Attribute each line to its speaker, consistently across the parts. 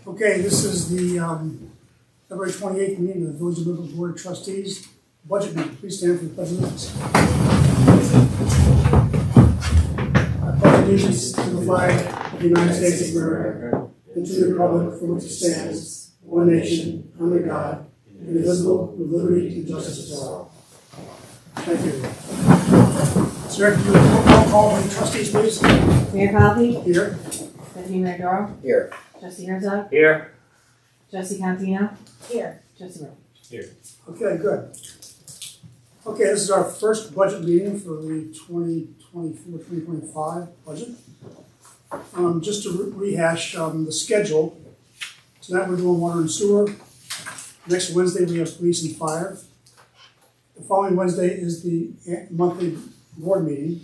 Speaker 1: Okay, this is the February 28th meeting of the Village of Millville Board of Trustees. Budget meeting. Please stand for the pledge of allegiance. I pledge allegiance to the flag of the United States of America and to the republic for which it stands, one nation, under God, indivisible, with liberty and justice for all. Thank you. Sir, can you roll call for the trustees, please?
Speaker 2: Mayor Coffey?
Speaker 1: Here.
Speaker 2: Deputy Mayor Doro?
Speaker 3: Here.
Speaker 2: Trustee Herzog?
Speaker 3: Here.
Speaker 2: Trustee Cantino? Here. Trustee Murphy?
Speaker 3: Here.
Speaker 1: Okay, good. Okay, this is our first budget meeting for the 2024-2025 budget. Just to rehash the schedule, tonight we're doing water and sewer. Next Wednesday we have police and fire. The following Wednesday is the monthly board meeting.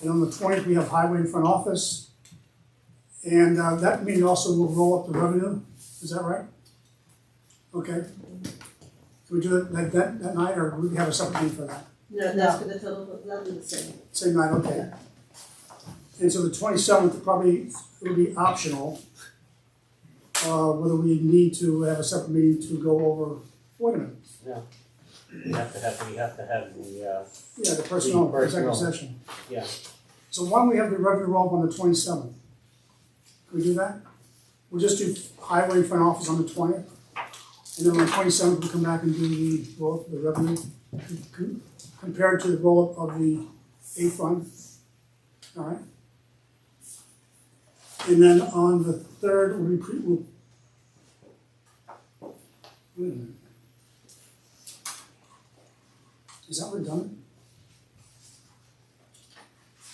Speaker 1: And on the 20th we have highway and front office. And that meeting also will roll up the revenue. Is that right? Okay. Can we do it that night, or do we have a separate meeting for that?
Speaker 4: No, that's for the total, that'll be the same.
Speaker 1: Same night, okay. And so the 27th, probably it will be optional, whether we need to have a separate meeting to go over, wait a minute.
Speaker 3: No. We have to have the,
Speaker 1: Yeah, the personnel executive session.
Speaker 3: Yeah.
Speaker 1: So why don't we have the revenue roll up on the 27th? Can we do that? We'll just do highway and front office on the 20th. And then on the 27th, we'll come back and do the roll up of the revenue compared to the roll up of the A fund. All right. And then on the 3rd, wait a minute. Is that redundant?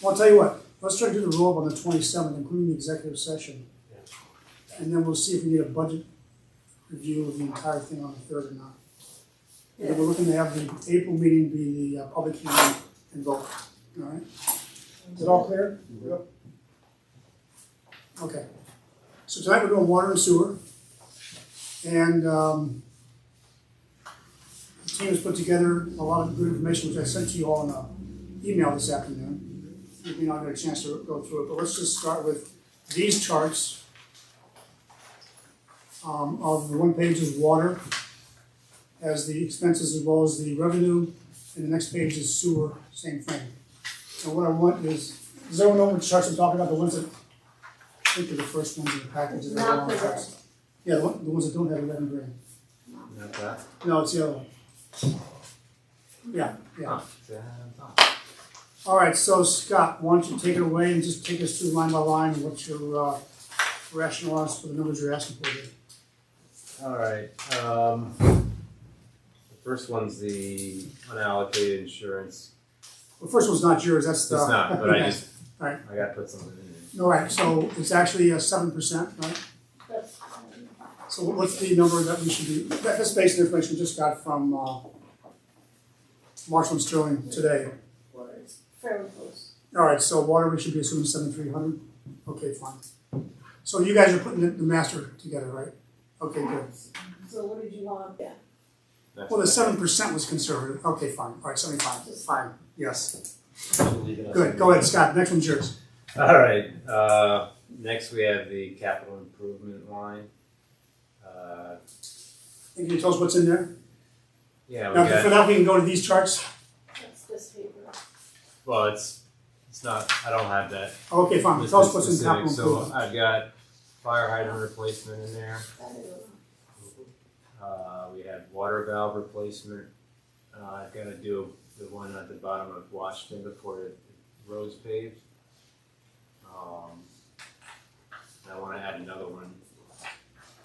Speaker 1: Well, I'll tell you what. Let's try to do the roll up on the 27th, including the executive session. And then we'll see if we need a budget review of the entire thing on the 3rd or not. And then we're looking to have the April meeting be the public hearing and vote. All right? Is it all clear? Yep. Okay. So tonight we're doing water and sewer. And the team has put together a lot of good information, which I sent to you all in an email this afternoon. You may not get a chance to go through it, but let's just start with these charts. Of the one page is water, as the expenses as well as the revenue, and the next page is sewer, same thing. So what I want is, does everyone know which charts I'm talking about? The ones that, I think they're the first ones in the package. That
Speaker 4: Not the
Speaker 1: charts. Yeah, the ones that don't have the red and green.
Speaker 3: Not that.
Speaker 1: No, it's the other one. Yeah.
Speaker 3: Oh.
Speaker 1: All right, so Scott, why don't you take it away and just take us through line by line what your rationale is for the numbers you're asking for here.
Speaker 5: All right. The first one's the unallocated insurance.
Speaker 1: The first one's not yours, that's the.
Speaker 5: It's not, but I just,
Speaker 1: Right.
Speaker 5: I gotta put something in there.
Speaker 1: All right, so it's actually 7%, right?
Speaker 4: That's,
Speaker 1: So what's the number that we should be, that's based on information we just got from Marshall and Sterling today.
Speaker 4: water is fairly close.
Speaker 1: All right, so water, we should be assuming 7,300? Okay, fine. So you guys are putting the master together, right? Okay, good.
Speaker 4: So what did you want? Yeah.
Speaker 5: That's
Speaker 1: Well, the
Speaker 5: what
Speaker 1: 7% was conservative. Okay, fine. All right, 75. Fine. Yes.
Speaker 5: leave it as-
Speaker 1: Good. Go ahead, Scott. Next one's yours.
Speaker 5: All right. Next we have the capital improvement line.
Speaker 1: Can you tell us what's in there?
Speaker 5: Yeah, we
Speaker 1: Now, for
Speaker 5: got,
Speaker 1: that, we can go to these charts.
Speaker 4: That's this paper.
Speaker 5: well, it's not, I don't have that.
Speaker 1: Okay, fine.
Speaker 5: listed
Speaker 1: Tell us what's in
Speaker 5: specific.
Speaker 1: capital
Speaker 5: So
Speaker 1: improvement.
Speaker 5: I've got fire hydrant replacement in there. We have water valve replacement. I've got to do the one at the bottom of Washington before the road's paved. And I want to add another one,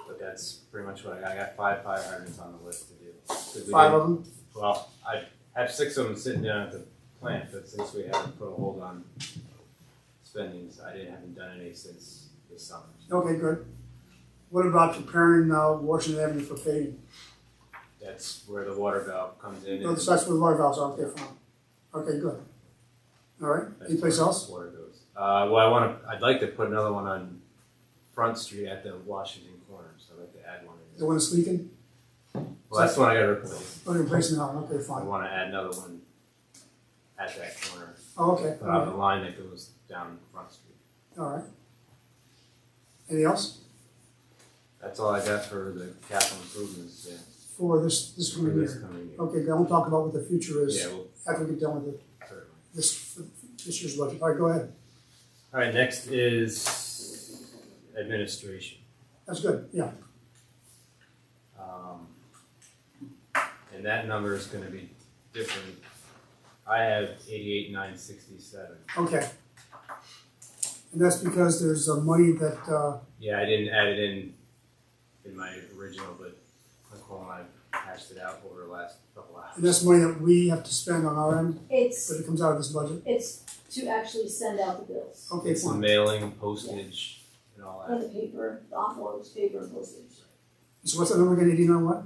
Speaker 5: but that's pretty much what I got. I got 5 fire hydrants on the list to do. 'Cause we
Speaker 1: 5
Speaker 5: didn't-
Speaker 1: of them.
Speaker 5: Well, I have 6 of them sitting down at the plant, but since we haven't put a hold on spendings, I haven't done any since this summer.
Speaker 1: Okay, good. What about preparing Washington Avenue for paving?
Speaker 5: That's where the water valve comes in.
Speaker 1: No, that's where the water valves are. Okay, fine. Okay, good. All right.
Speaker 5: That's
Speaker 1: Any place
Speaker 5: where
Speaker 1: else?
Speaker 5: Water goes. I'd like to put another one on Front Street at the Washington corner, so I'd like to add one in
Speaker 1: The
Speaker 5: there.
Speaker 1: one that's leaking?
Speaker 5: Well, that's the one I gotta replace.
Speaker 1: Oh, you're replacing that one. Okay,
Speaker 5: I
Speaker 1: fine.
Speaker 5: wanna add another one at that corner,
Speaker 1: Oh, okay.
Speaker 5: put
Speaker 1: All
Speaker 5: on
Speaker 1: right.
Speaker 5: the line that goes down Front Street.
Speaker 1: All right. Anything else?
Speaker 5: That's all I got for the capital improvements, yeah,
Speaker 1: for this
Speaker 5: for
Speaker 1: coming
Speaker 5: this
Speaker 1: year?
Speaker 5: coming year.
Speaker 1: Okay, I won't talk about what the future is
Speaker 5: Yeah, well,
Speaker 1: after we get done with
Speaker 5: certainly.
Speaker 1: this year's budget. All right, go ahead.
Speaker 5: All right, next is administration.
Speaker 1: That's good, yeah.
Speaker 5: And that number is gonna be different. I have 88,967.
Speaker 1: Okay. And that's because there's money that,
Speaker 5: Yeah, I didn't add it in my original, but Nicole and I hashed it out over the last couple hours.
Speaker 1: and that's money that we have to spend on our end,
Speaker 4: It's,
Speaker 1: but it comes out of this budget.
Speaker 4: it's to actually send out the bills.
Speaker 1: Okay,
Speaker 5: It's the
Speaker 1: fine.
Speaker 5: mailing, postage, and all
Speaker 4: And
Speaker 5: that.
Speaker 4: the paper, the envelopes, paper, and postage.
Speaker 1: So what's that number again, 89 what?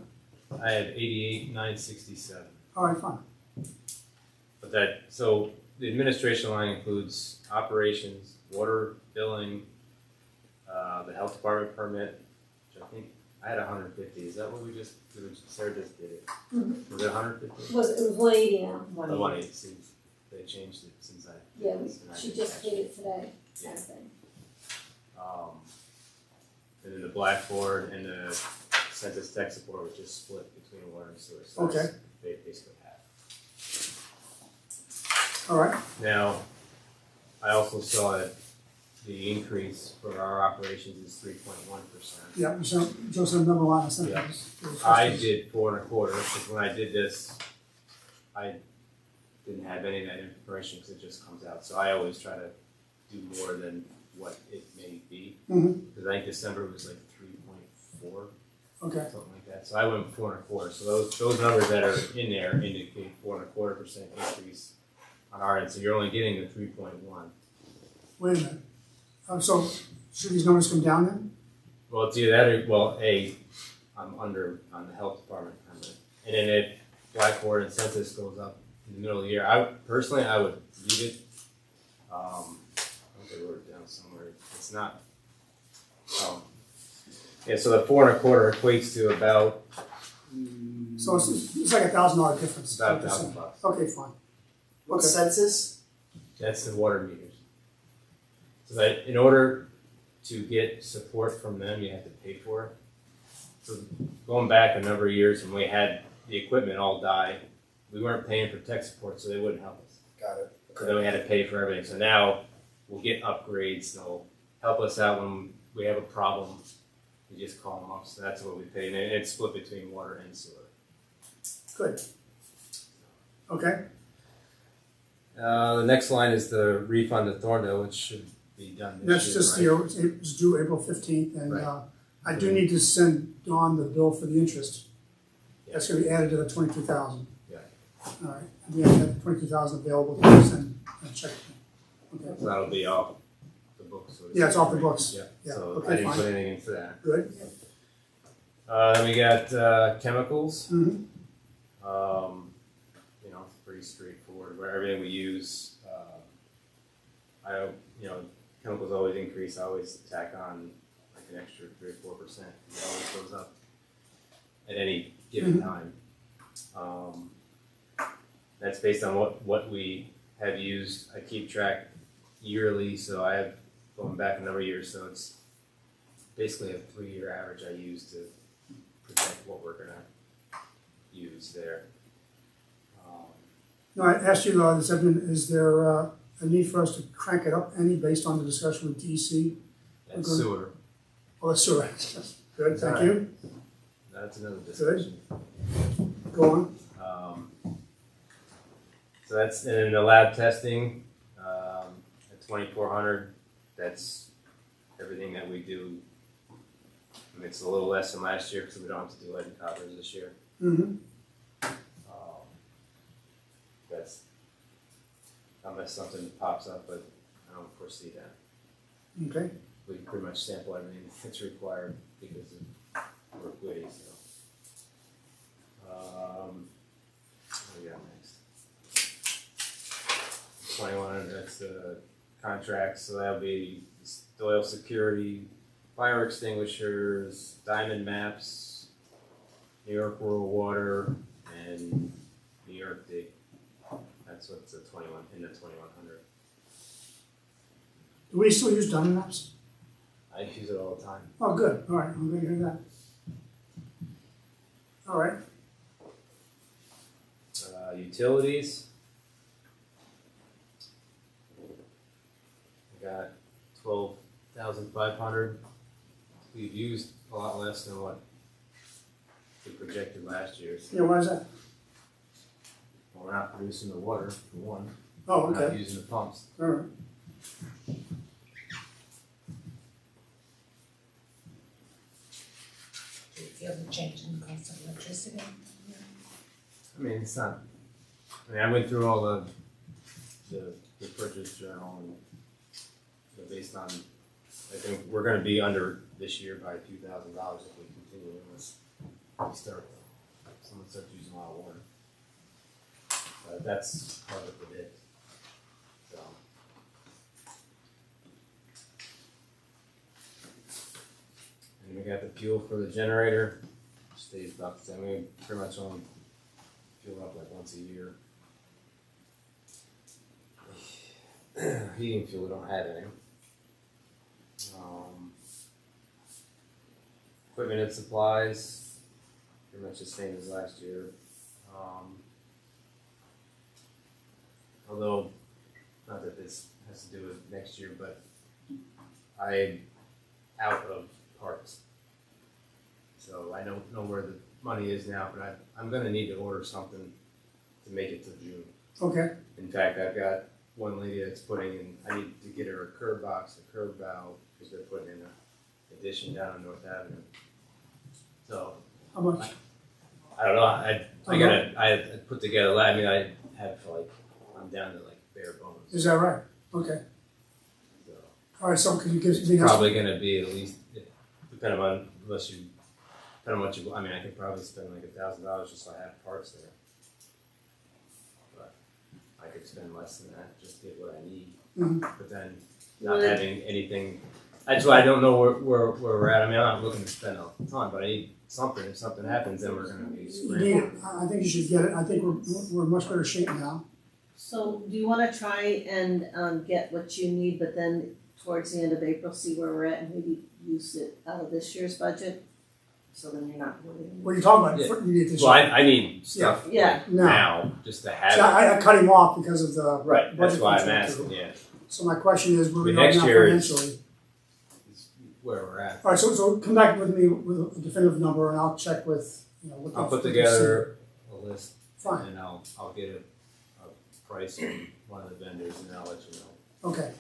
Speaker 5: I have 88,967.
Speaker 1: All right, fine.
Speaker 5: But that, so the administration line includes operations, water billing, the health department permit, which I think, I had 150, is that what we just, Sarah just did it?
Speaker 4: Mhm.
Speaker 5: Was it 150?
Speaker 4: It was 180 now.
Speaker 5: The 180, see, they changed it since I.
Speaker 4: Yeah,
Speaker 5: since I
Speaker 4: she
Speaker 5: did
Speaker 4: just
Speaker 5: that.
Speaker 4: paid it today,
Speaker 5: Yeah.
Speaker 4: I think.
Speaker 5: And then the blackboard and the census tech support was just split between water and sewer, so
Speaker 1: Okay.
Speaker 5: that's basically half.
Speaker 1: All right,
Speaker 5: Now, I also saw that the increase for our operations is 3.1%.
Speaker 1: yeah, so a number line, I sent
Speaker 5: Yeah.
Speaker 1: this.
Speaker 5: I did 4.25, because when I did this, I didn't have any of that information, because it just comes out, so I always try to do more than what it may be.
Speaker 1: Mhm.
Speaker 5: Because I think December was like 3.4,
Speaker 1: Okay,
Speaker 5: something like that, so I went 4.25, so those numbers that are in there indicate 4.25% increase on our end, so you're only getting the 3.1.
Speaker 1: wait a minute. So should these numbers come down then?
Speaker 5: Well, it's either that or, well, I'm under on the health department, and then if blackboard and census goes up in the middle of the year, I would leave it. I think I wrote it down somewhere, it's not, yeah, so the 4.25 equates to about,
Speaker 1: So it's like $1,000 difference.
Speaker 5: about
Speaker 1: like you said.
Speaker 5: $1,000.
Speaker 1: Okay, fine.
Speaker 6: What's
Speaker 1: Okay.
Speaker 6: census?
Speaker 5: That's the water meters. So that in order to get support from them, you have to pay for it. So going back a number of years when we had the equipment all die, we weren't paying for tech support, so they wouldn't help us.
Speaker 6: Got it.
Speaker 5: So then we had to pay for everything. So now we'll get upgrades, they'll help us out when we have a problem. We just call them up, so that's what we pay, and it's split between water and sewer.
Speaker 1: Good. Okay,
Speaker 5: The next line is the refund to Thorndale, which should be done this year.
Speaker 1: that's just,
Speaker 5: right?
Speaker 1: it's due April 15th, and
Speaker 5: Right.
Speaker 1: I do need to send Dawn the bill for the interest. That's gonna be added to the 22,000.
Speaker 5: Yeah.
Speaker 1: All right, and we have that 22,000 available to send a check. Okay,
Speaker 5: So that'll be off the books. so to
Speaker 1: Yeah, it's
Speaker 5: speak,
Speaker 1: off the
Speaker 5: right?
Speaker 1: books.
Speaker 5: Yeah,
Speaker 1: Yeah,
Speaker 5: so
Speaker 1: okay,
Speaker 5: I didn't
Speaker 1: fine.
Speaker 5: put anything in for that.
Speaker 1: good.
Speaker 5: Then we got chemicals.
Speaker 1: Mhm.
Speaker 5: It's pretty straightforward. Where everything we use, chemicals always increase. I always tack on like an extra 3 or 4%. It always goes up at any given time. That's based on what we have used. I keep track yearly, so I have going back a number of years. So it's basically a 3-year average I use to project what we're gonna use there.
Speaker 1: No, I asked you, this evening, is there a need for us to crank it up any based on the discussion with DEC?
Speaker 5: And
Speaker 1: Okay.
Speaker 5: sewer,
Speaker 1: Oh, that's all right. Good, thank you.
Speaker 5: that's another discussion.
Speaker 1: Go on.
Speaker 5: So that's, and then the lab testing, at 2,400, that's everything that we do. I mean, it's a little less than last year because we don't have to do lead and coppers this year.
Speaker 1: Mm-hmm.
Speaker 5: That's, unless something pops up, but I don't foresee that.
Speaker 1: Okay.
Speaker 5: We can pretty much sample everything that's required because of work ways, so. What do we got next? 2,100, that's the contracts, so that'll be Doyle Security, fire extinguishers, diamond maps, New York Rural Water, and New York Dig. That's what's the 2,100.
Speaker 1: Do we still use diamond maps?
Speaker 5: I use it all the time.
Speaker 1: Oh, good, all right, I'm glad to hear that. All right,
Speaker 5: Utilities. I got 12,500. We've used a lot less than what we projected last year. So
Speaker 1: yeah, why is that?
Speaker 5: we're not producing the water for one.
Speaker 1: Oh,
Speaker 5: We're not
Speaker 1: okay,
Speaker 5: using the pumps.
Speaker 1: all right.
Speaker 6: Do you feel the change in the cost of electricity?
Speaker 5: I mean, it's not. I mean, I went through all the purchase journal and based on. I think we're going to be under this year by a few $1,000s if we continue unless we start. Someone starts using a lot of water. That's hard to predict. So. And we got the fuel for the generator. Stays about the same. We pretty much only fuel up like once a year. Heating fuel, we don't have any. Equipment and supplies, pretty much the same as last year. Although, not that this has to do with next year, but I'm out of parts. So I don't know where the money is now, but I'm gonna need to order something to make it to June.
Speaker 1: Okay,
Speaker 5: In fact, I've got one lady that's putting in, I need to get her a curb box, a curb valve, because they're putting in an addition down on North Avenue. So,
Speaker 1: how much?
Speaker 5: I don't know, I put together, I mean, I have like, I'm down to like bare bones.
Speaker 1: Is that right? Okay,
Speaker 5: So,
Speaker 1: all right, so could you give
Speaker 5: it's
Speaker 1: anything else?
Speaker 5: probably gonna be at least, depending on, depending on what you, I mean, I could probably spend like $1,000 just so I have parts there. But I could spend less than that, just to get what I need.
Speaker 1: Mhm.
Speaker 5: But then not having anything, that's why I don't know where we're at. I mean, I'm not looking to spend a ton, but I need something. If something happens, then we're gonna be
Speaker 1: You need
Speaker 5: scrambling.
Speaker 1: it, I think you should get it, I think we're in much better shape now.
Speaker 7: So do you wanna try and get what you need, but then towards the end of April, see where we're at and maybe use it out of this year's budget? So then you're not really.
Speaker 1: What are you talking about?
Speaker 5: Yeah.
Speaker 1: You need this.
Speaker 5: Well, I need stuff
Speaker 7: Yeah.
Speaker 5: like
Speaker 1: No.
Speaker 5: now just to have
Speaker 1: See,
Speaker 5: it.
Speaker 1: I cut him off because of the
Speaker 5: Right, that's
Speaker 1: budget
Speaker 5: why I'm
Speaker 1: control,
Speaker 5: asking,
Speaker 1: too.
Speaker 5: yeah,
Speaker 1: So my question is, where
Speaker 5: But
Speaker 1: we are
Speaker 5: next
Speaker 1: now
Speaker 5: year is-
Speaker 1: financially?
Speaker 5: is where we're at.
Speaker 1: All right, so come back with me with a definitive number, and I'll check with, what.
Speaker 5: I'll
Speaker 1: the-
Speaker 5: put
Speaker 1: what the
Speaker 5: together a list
Speaker 1: Fine,
Speaker 5: and I'll get a price from one of the vendors and I'll let you know.
Speaker 1: okay.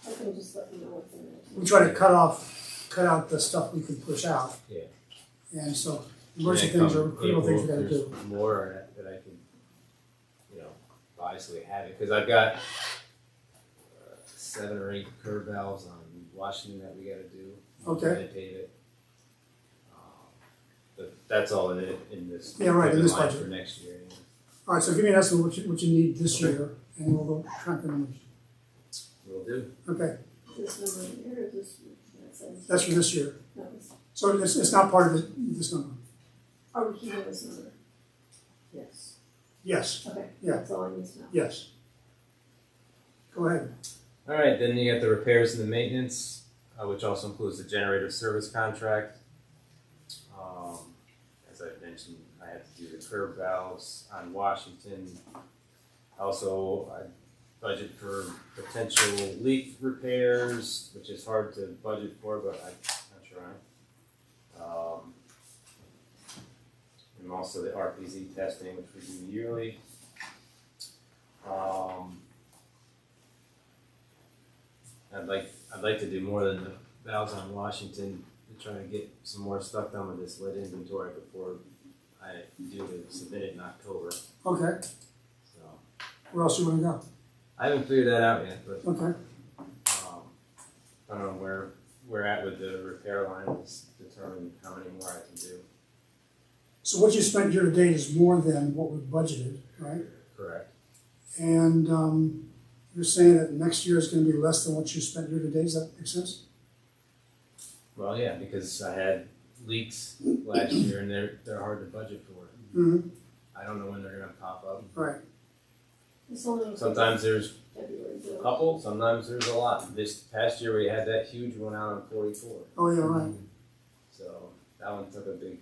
Speaker 4: I can just let you know what's in there.
Speaker 1: We try to cut out the stuff we can push out.
Speaker 5: Yeah.
Speaker 1: And so,
Speaker 5: And
Speaker 1: emergency
Speaker 5: then
Speaker 1: things are
Speaker 5: come
Speaker 1: critical things we
Speaker 5: April,
Speaker 1: gotta
Speaker 5: if
Speaker 1: do.
Speaker 5: there's more that I can, buy so we have it, cause I've got 7 or 8 curb valves on Washington that we gotta do.
Speaker 1: Okay.
Speaker 5: I paid it. But that's all in this.
Speaker 1: Yeah, right, in this
Speaker 5: line
Speaker 1: budget.
Speaker 5: For next year, yeah.
Speaker 1: All right, so give me an estimate what you need this year, and we'll go track the numbers.
Speaker 5: Will do.
Speaker 1: Okay,
Speaker 4: This number here, or this, that says.
Speaker 1: that's for this year.
Speaker 4: No, it's,
Speaker 1: So it's not part of this number?
Speaker 4: are we keeping this number?
Speaker 7: Yes.
Speaker 1: Yes,
Speaker 4: Okay,
Speaker 1: Yeah.
Speaker 4: that's all I need to know.
Speaker 1: yes. Go ahead.
Speaker 5: All right, then you got the repairs and the maintenance, which also includes the generator service contract. As I mentioned, I have to do the curb valves on Washington. Also, I budget for potential leak repairs, which is hard to budget for, but I'm trying. And also the RPZ testing, which we do yearly. I'd like to do more than the valves on Washington to try to get some more stuff done with this lead inventory before I do to submit it in October.
Speaker 1: Okay,
Speaker 5: So
Speaker 1: where else you wanna go?
Speaker 5: I haven't figured that out yet, but
Speaker 1: Okay,
Speaker 5: I don't know where we're at with the repair lines, determine how many more I can do.
Speaker 1: so what you spent year to date is more than what we budgeted, right?
Speaker 5: Correct.
Speaker 1: And, you're saying that next year is gonna be less than what you spent year to date, does that make sense?
Speaker 5: Well, yeah, because I had leaks last year and they're hard to budget for.
Speaker 1: Mm-hmm,
Speaker 5: I don't know when they're gonna pop up.
Speaker 1: right,
Speaker 4: It's only.
Speaker 5: Sometimes there's
Speaker 4: February bill.
Speaker 5: Couple, sometimes there's a lot. This past year we had that huge one out on 44.
Speaker 1: Oh, yeah, right.
Speaker 5: So that one took a big,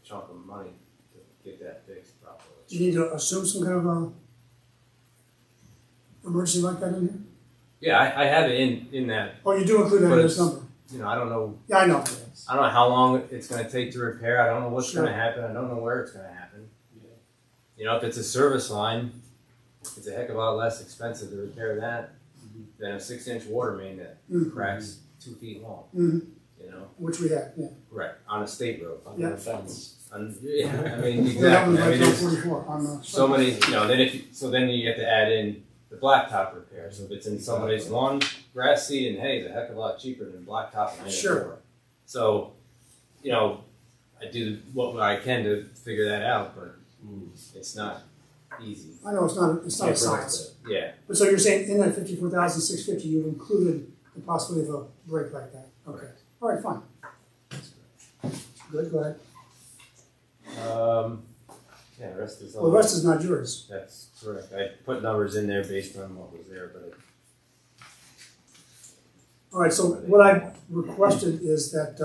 Speaker 5: chunk of money to get that fixed properly.
Speaker 1: Do you need to assume some kind of a emergency like that in here?
Speaker 5: Yeah, I have it in that.
Speaker 1: Oh, you do include that in
Speaker 5: But
Speaker 1: this number?
Speaker 5: I don't know.
Speaker 1: Yeah, I know.
Speaker 5: I don't know how long it's going to take to repair. I don't know what's
Speaker 1: Sure.
Speaker 5: going to happen. I don't know where it's going to happen. If it's a service line, it's a heck of a lot less expensive to repair that than a 6-inch water main that
Speaker 1: Mhm.
Speaker 5: cracks 2 feet long.
Speaker 1: Mhm.
Speaker 5: You know,
Speaker 1: Which we have, yeah.
Speaker 5: right on a state road.
Speaker 3: Under
Speaker 1: Yeah.
Speaker 3: the fence.
Speaker 5: Yeah, I mean
Speaker 1: Yeah, that
Speaker 5: exactly.
Speaker 1: one's
Speaker 5: I
Speaker 1: right
Speaker 5: mean,
Speaker 1: on
Speaker 5: there's
Speaker 1: 44 on the.
Speaker 5: so many. Then you have to add in the blacktop repair. So if it's in somebody's lawn grass seed, and hey, it's a heck of a lot cheaper than blacktop and
Speaker 1: Sure.
Speaker 5: So, I do what I can to figure that out, but it's not easy.
Speaker 1: I know it's not a science.
Speaker 5: Yeah.
Speaker 1: But so you're saying in that 54,650, you've included the possibility of a break like that? Okay. All right, fine. Good, go ahead.
Speaker 5: Yeah, the rest is all.
Speaker 1: Well, the rest is not yours.
Speaker 5: That's correct. I put numbers in there based on what was there, but
Speaker 1: All right, so what I requested is that,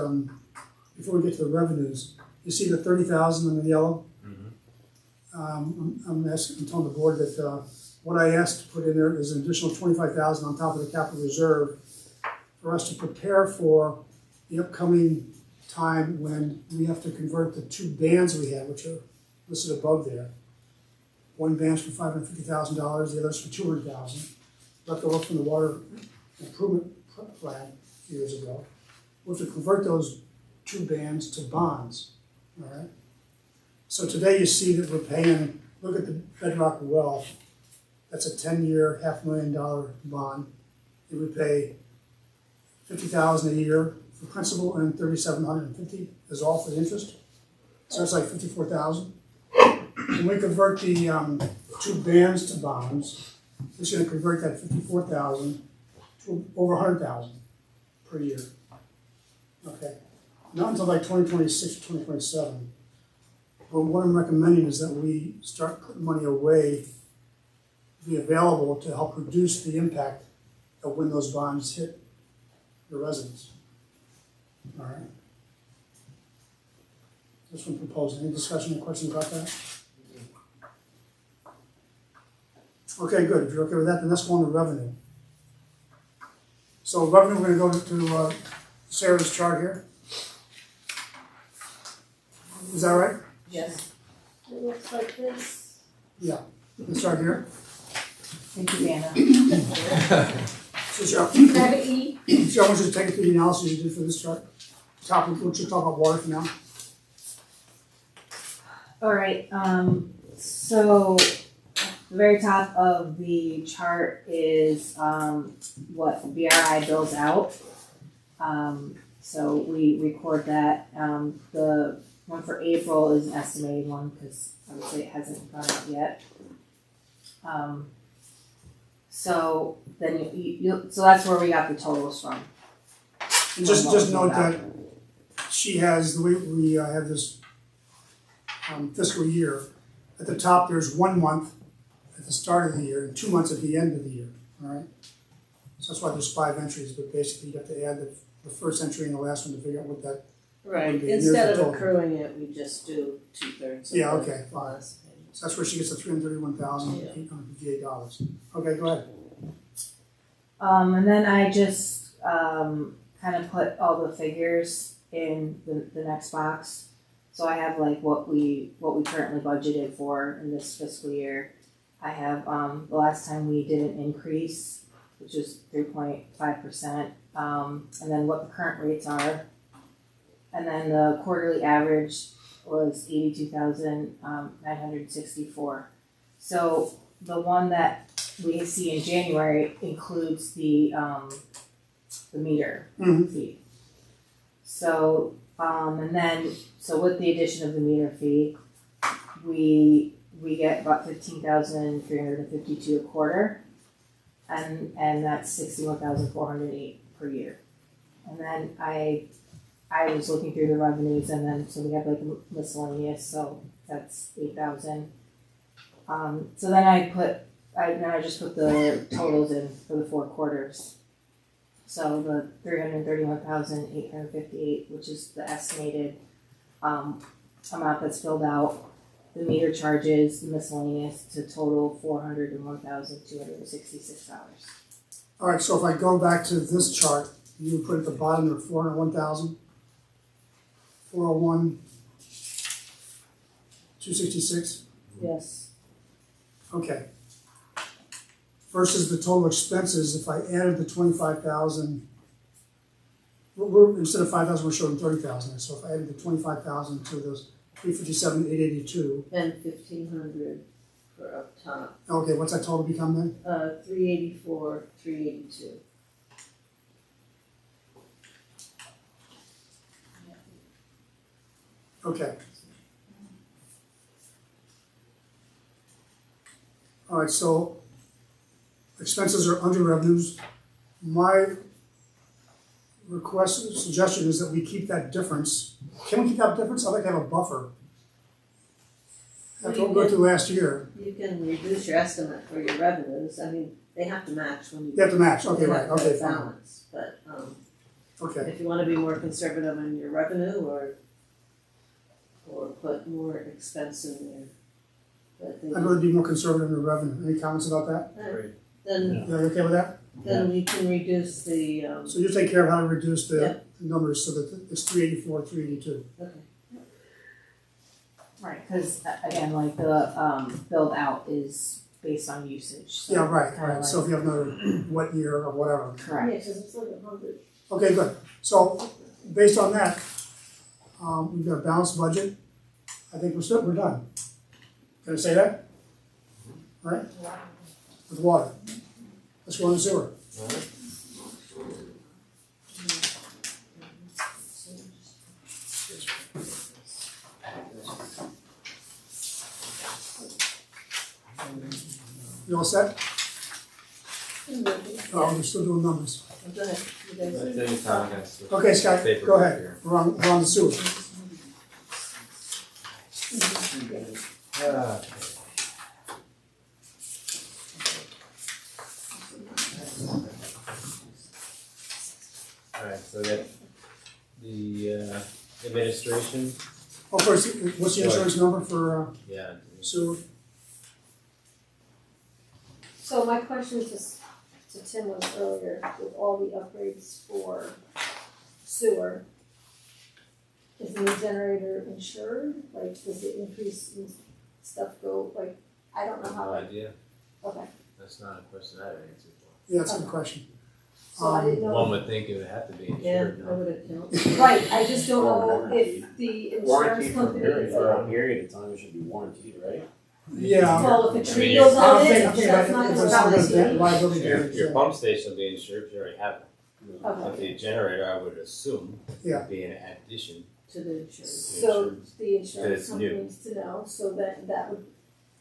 Speaker 1: before we get to the revenues, you see the 30,000 in the yellow? I'm telling the board that, what I asked to put in there is an additional 25,000 on top of the capital reserve for us to prepare for the upcoming time when we have to convert the 2 bands we have, which are listed above there. One band's for $550,000, the other's for $200,000. Left over from the water improvement plan a few years ago. We have to convert those 2 bands to bonds, all right? So today you see that we're paying, look at the Bedrock Well, that's a 10-year, $500,000 bond. And we pay $50,000 a year for principal and $3,750 is all for the interest. So that's like $54,000. When we convert the 2 bands to bonds, it's going to convert that $54,000 to over $100,000 per year. Okay, not until like 2026 or 2027. But what I'm recommending is that we start putting money away to be available to help reduce the impact of when those bonds hit the residents. All right. This one proposed. Any discussion or questions about that? Okay, good. If you're okay with that, then let's go on to revenue. So revenue, we're going to go to Sarah's chart here. Is that right?
Speaker 7: Yes.
Speaker 4: It looks like this.
Speaker 1: Yeah. Let's start here.
Speaker 2: Thank you, Anna.
Speaker 1: So Cheryl,
Speaker 4: Debit E.
Speaker 1: Cheryl, I want you to take it through the analysis you did for this chart. We'll just talk about water for now.
Speaker 2: All right, so the very top of the chart is what BRI bills out. So we record that. The one for April is an estimated one because obviously it hasn't gone out yet. So then so that's where we got the totals from.
Speaker 1: And just note that she has, the way we have this fiscal year, at the top there's 1 month at the start of the year and 2 months at the end of the year, all right? So that's why there's 5 entries, but basically you have to add the first entry and the last one to figure out what that,
Speaker 7: Right,
Speaker 1: Okay,
Speaker 7: instead
Speaker 1: here's the
Speaker 7: of
Speaker 1: total.
Speaker 7: accruing it, we just do 2/3 of
Speaker 1: Yeah,
Speaker 7: the
Speaker 1: okay, fine.
Speaker 7: last payment.
Speaker 1: so that's where she gets the $331,858. Okay, go ahead.
Speaker 2: And then I just kind of put all the figures in the next box. So I have like what we currently budgeted for in this fiscal year. I have the last time we did an increase, which is 3.5%, and then what the current rates are. And then the quarterly average was 82,964. So the one that we see in January includes the meter
Speaker 1: Mhm.
Speaker 2: fee. So and then so with the addition of the meter fee, we get about 15,352 a quarter, and that's 61,408 per year. And then I was looking through the revenues, and then so we have like miscellaneous, so that's 8,000. So then I put I just put the totals in for the 4 quarters. So the 331,858, which is the estimated amount that's filled out, the meter charges, the miscellaneous, to total $401,266.
Speaker 1: All right, so if I go back to this chart, you put at the bottom of 401,000, 401, 266,
Speaker 7: Yes.
Speaker 1: okay. Versus the total expenses, if I added the 25,000, instead of 5,000, we're showing 30,000. So if I added the 25,000 to those 357,882,
Speaker 7: And 1,500 for up top,
Speaker 1: okay, what's that total become then?
Speaker 7: 384, 382.
Speaker 1: Okay. All right, so expenses are under revenues. My suggestion is that we keep that difference. Can we keep that difference? I'd like to have a buffer. After what we went through last year,
Speaker 7: You can reduce your estimate for your revenues, I mean, they have to match when you.
Speaker 1: you have to match, okay,
Speaker 7: they
Speaker 1: right,
Speaker 7: have to
Speaker 1: okay, fine,
Speaker 7: balance, but,
Speaker 1: okay.
Speaker 7: if you wanna be more conservative in your revenue or put more expense in there, but
Speaker 1: I'd rather be more conservative in the revenue. Any comments about that?
Speaker 7: then,
Speaker 1: You okay with that?
Speaker 7: then we can reduce the,
Speaker 1: So you take care of how to reduce
Speaker 7: Yeah.
Speaker 1: the numbers so that it's 384, 382.
Speaker 7: okay.
Speaker 2: Right, because again, like the build out is based on usage. So
Speaker 1: Yeah,
Speaker 2: it's
Speaker 1: right,
Speaker 2: kinda
Speaker 1: right. So if you have another wet year or whatever.
Speaker 2: correct.
Speaker 4: Yeah, cause it's like 100.
Speaker 1: Okay, good. So based on that, we've got a balanced budget. I think we're done. Can I say that? All right? With water. Let's go on the sewer. You all set? Oh, we're still doing numbers.
Speaker 7: Go ahead, you guys.
Speaker 5: But then Tom has to-
Speaker 1: Okay, Scott,
Speaker 5: Paper
Speaker 1: go ahead.
Speaker 5: here.
Speaker 1: We're on the sewer.
Speaker 5: Ah, Alright, so that, the administration,
Speaker 1: Oh, first, what's the insurance number for
Speaker 5: yeah,
Speaker 1: sewer?
Speaker 4: So my question to Tim was earlier, with all the upgrades for sewer, is the new generator insured? Like, does the increase in stuff go, like, I don't know how,
Speaker 5: no
Speaker 4: like,
Speaker 5: idea,
Speaker 4: okay.
Speaker 5: that's not a question I have an answer for.
Speaker 1: Yeah, that's a good question.
Speaker 4: So I didn't
Speaker 5: One
Speaker 4: know,
Speaker 5: would think it would have to be
Speaker 7: Yeah,
Speaker 5: insured,
Speaker 7: I
Speaker 5: no?
Speaker 7: would account.
Speaker 4: right, I just don't know if the
Speaker 3: Warranty
Speaker 4: insurance
Speaker 3: for a
Speaker 4: company
Speaker 3: period,
Speaker 4: is
Speaker 3: for
Speaker 4: like,
Speaker 3: a period of time, it should be warranted, right?
Speaker 1: Yeah.
Speaker 4: well, if a
Speaker 5: I
Speaker 4: tree
Speaker 5: mean,
Speaker 4: goes
Speaker 1: I don't
Speaker 4: on
Speaker 1: think,
Speaker 4: it,
Speaker 1: okay,
Speaker 4: that's
Speaker 1: but
Speaker 4: not
Speaker 1: it's
Speaker 4: gonna
Speaker 1: not
Speaker 4: cover
Speaker 1: gonna
Speaker 4: the
Speaker 1: liability
Speaker 5: Your
Speaker 1: damage.
Speaker 5: pump station will be insured, you already have it. But
Speaker 4: Okay,
Speaker 5: the generator, I would assume,
Speaker 1: Yeah.
Speaker 5: would be an addition
Speaker 7: To the insurance.
Speaker 4: so the insurance
Speaker 5: It's
Speaker 4: company
Speaker 5: new.
Speaker 4: needs to know, so that would,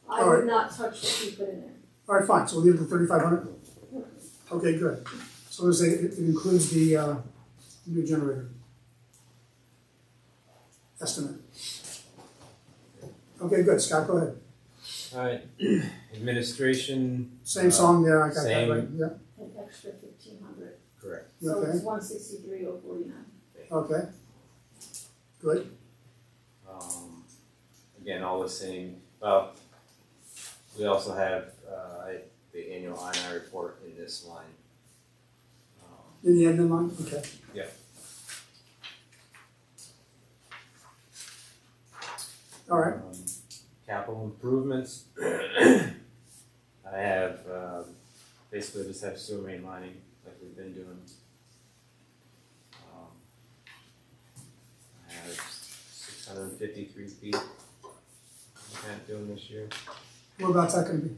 Speaker 4: I
Speaker 1: All right.
Speaker 4: would not touch what you put in there.
Speaker 1: All right, fine, so we'll leave it at 3,500? Okay, good. So let's say it includes the new generator estimate. Okay, good. Scott, go ahead.
Speaker 5: Alright, administration,
Speaker 1: Same song there, I got that
Speaker 5: Same.
Speaker 1: right, yeah,
Speaker 4: An extra 1,500,
Speaker 5: correct.
Speaker 4: so
Speaker 1: okay,
Speaker 4: it's 163,049.
Speaker 1: okay. Good,
Speaker 5: Again, all the same, well, we also have, the annual INI report in this line.
Speaker 1: in the admin line, okay.
Speaker 5: Yeah.
Speaker 1: All right,
Speaker 5: Capital improvements. I have, basically just have sewer main lining like we've been doing. I have 653 feet I'm kind of doing this year.
Speaker 1: what about that gonna be?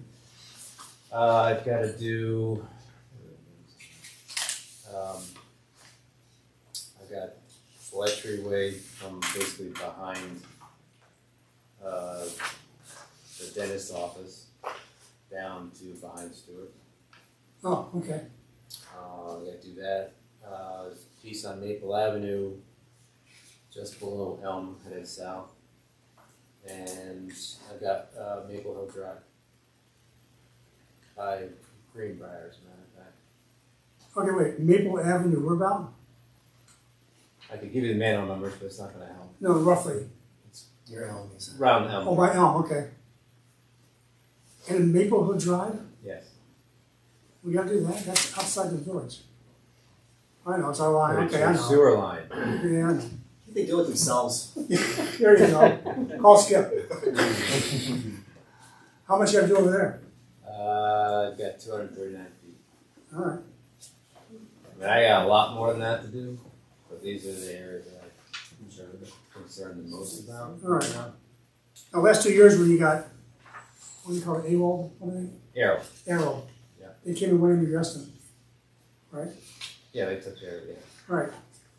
Speaker 5: I've gotta do, I've got Fletchery Way from basically behind, the dentist's office down to behind Stewart.
Speaker 1: Oh, okay,
Speaker 5: I gotta do that. Piece on Maple Avenue, just below Elm, headed south. And I got, Maple Hill Drive. by Greenbrier, as a matter of fact.
Speaker 1: Okay, wait, Maple Avenue, where about?
Speaker 5: I could give you the manual numbers, but it's not gonna help.
Speaker 1: No, roughly.
Speaker 3: Your Elm is.
Speaker 5: Round Elm.
Speaker 1: Oh, by Elm, okay. And in Maplewood Drive,
Speaker 5: Yes.
Speaker 1: we gotta do that, that's outside the village. I know, it's our line,
Speaker 5: But it's
Speaker 1: okay, I
Speaker 5: your
Speaker 1: know.
Speaker 5: sewer line.
Speaker 1: Yeah, I know.
Speaker 3: They do it themselves.
Speaker 1: There you go, call Skip. How much you gotta do over there?
Speaker 5: I've got 239 feet.
Speaker 1: All right,
Speaker 5: I mean, I got a lot more than that to do, but these are the areas that I'm concerned the most about.
Speaker 1: all right. Now, last 2 years when you got, what do you call it, AWOL, what are they?
Speaker 5: Arrow.
Speaker 1: Arrow.
Speaker 5: Yeah.
Speaker 1: They came and went in your estimate, right?
Speaker 5: Yeah, they took care of it.
Speaker 1: Right.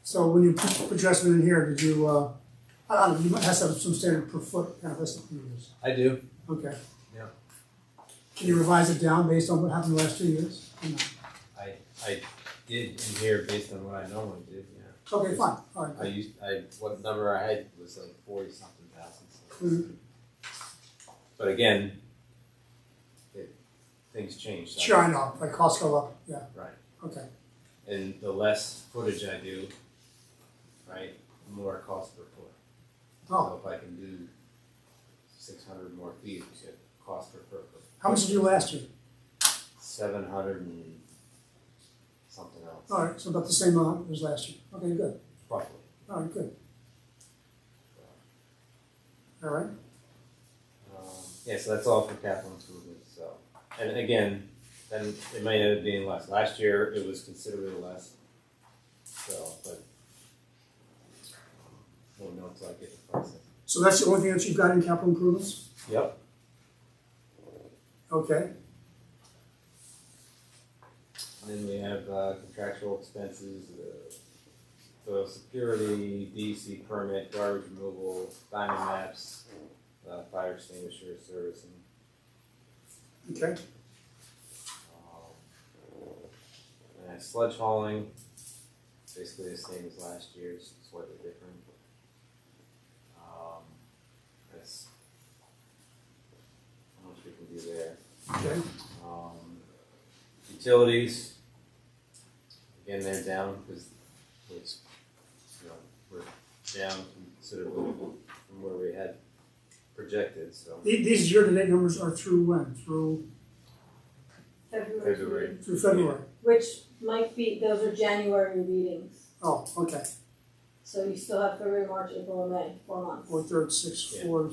Speaker 1: So when you put your estimate in here, did you, I don't know, you might have to have some standard per foot kind of estimate you use.
Speaker 5: I do.
Speaker 1: Okay.
Speaker 5: Yeah.
Speaker 1: Can you revise it down based on what happened the last 2 years? Or no?
Speaker 5: I did in here based on what I normally do. Yeah.
Speaker 1: Okay, fine, all
Speaker 5: I
Speaker 1: right.
Speaker 5: used what number I had was like 40-something thousand. So.
Speaker 1: Mhm.
Speaker 5: But again, things change. So
Speaker 1: Sure, I know, like costs go up, yeah,
Speaker 5: Right.
Speaker 1: okay,
Speaker 5: And the less footage I do, right, the more it costs per foot.
Speaker 1: oh,
Speaker 5: So if I can do 600 more feet, it's it cost per foot.
Speaker 1: how much did you do last year?
Speaker 5: 700 and something else,
Speaker 1: All right, so about the same amount as last year, okay, good,
Speaker 5: roughly.
Speaker 1: all right, good. All right,
Speaker 5: Yeah, so that's all for capital improvements, so. And again, then it might end up being less. Last year, it was considerably less. So, but we'll know until I get the prices.
Speaker 1: so that's the only thing that you've got in capital improvements?
Speaker 5: Yep.
Speaker 1: Okay,
Speaker 5: And then we have contractual expenses, soil security, DEC permit, garbage removal, diamond maps, fire extinguisher servicing.
Speaker 1: okay,
Speaker 5: And sludge hauling, basically the same as last year's, slightly different. That's how much we can do there.
Speaker 1: okay,
Speaker 5: Utilities, again, they're down because it's, we're down considerably from where we had projected, so.
Speaker 1: These year-to-date numbers are through when? Through
Speaker 5: February.
Speaker 1: February?
Speaker 4: Which might be, those are January readings,
Speaker 1: Oh, okay,
Speaker 4: so you still have February, March, April, and May, 4 months.
Speaker 1: 4/3, 6,
Speaker 5: Yeah.
Speaker 1: 4.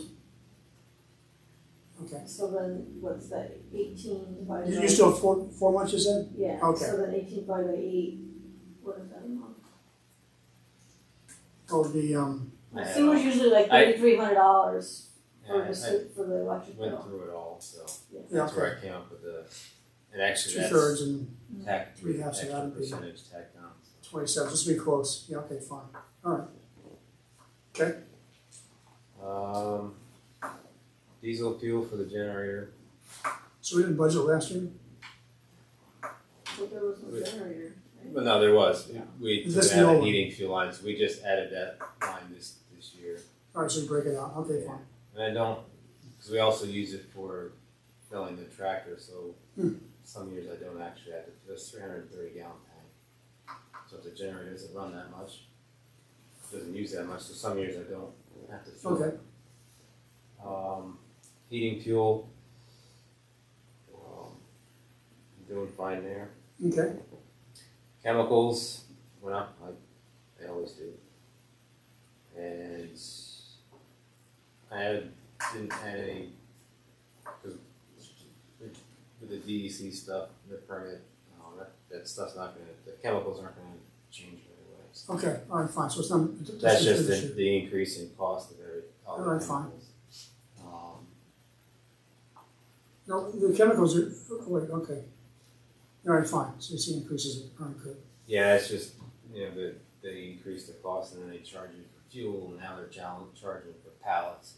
Speaker 1: Okay,
Speaker 4: So then, what's that, 18 divided by?
Speaker 1: you still have 4 months, you said?
Speaker 4: Yeah,
Speaker 1: Okay.
Speaker 4: so then 18 divided by 8, what is that a month?
Speaker 1: Oh, the,
Speaker 5: I had
Speaker 4: Sewer's usually like
Speaker 5: I-
Speaker 4: $3,300 for
Speaker 5: Yeah,
Speaker 4: for the electric
Speaker 5: I went
Speaker 4: bill.
Speaker 5: through it all, so
Speaker 1: yeah,
Speaker 5: that's where
Speaker 1: okay,
Speaker 5: I came up with and actually that's
Speaker 1: 2/3 and
Speaker 5: tacked,
Speaker 1: 3/2, so
Speaker 5: extra
Speaker 1: that'd be
Speaker 5: percentage tacked on. So.
Speaker 1: 27, just to be close, yeah, okay, fine, all right. Okay,
Speaker 5: Diesel fuel for the generator.
Speaker 1: so we didn't budget last year?
Speaker 4: But there was no generator, right?
Speaker 5: Well, no, there was. We
Speaker 1: Is
Speaker 5: took
Speaker 1: this
Speaker 5: out
Speaker 1: the
Speaker 5: a
Speaker 1: old one?
Speaker 5: heating fuel lines. We just added that line this year.
Speaker 1: All right, so you break it out, okay,
Speaker 5: Yeah.
Speaker 1: fine,
Speaker 5: And I don't, because we also use it for filling the tractor, so some years I don't actually have to, it's 330 gallon tank. So if the generator doesn't run that much, it doesn't use that much, so some years I don't have to fill
Speaker 1: okay,
Speaker 5: it. Heating fuel, I'm doing fine there.
Speaker 1: okay,
Speaker 5: Chemicals went up, like they always do. And didn't add any, because with the DEC stuff, the permit, that stuff's not gonna, the chemicals aren't gonna change right away. So
Speaker 1: okay, all right, fine, so it's not.
Speaker 5: that's just
Speaker 1: for this year.
Speaker 5: the increase in cost of all the
Speaker 1: All right, fine.
Speaker 5: chemicals.
Speaker 1: No, the chemicals are, oh, wait, okay. All right, fine, so you see increases, all right, good,
Speaker 5: Yeah, it's just, they increase the cost and then they charge you for fuel, and now they're charging for pallets.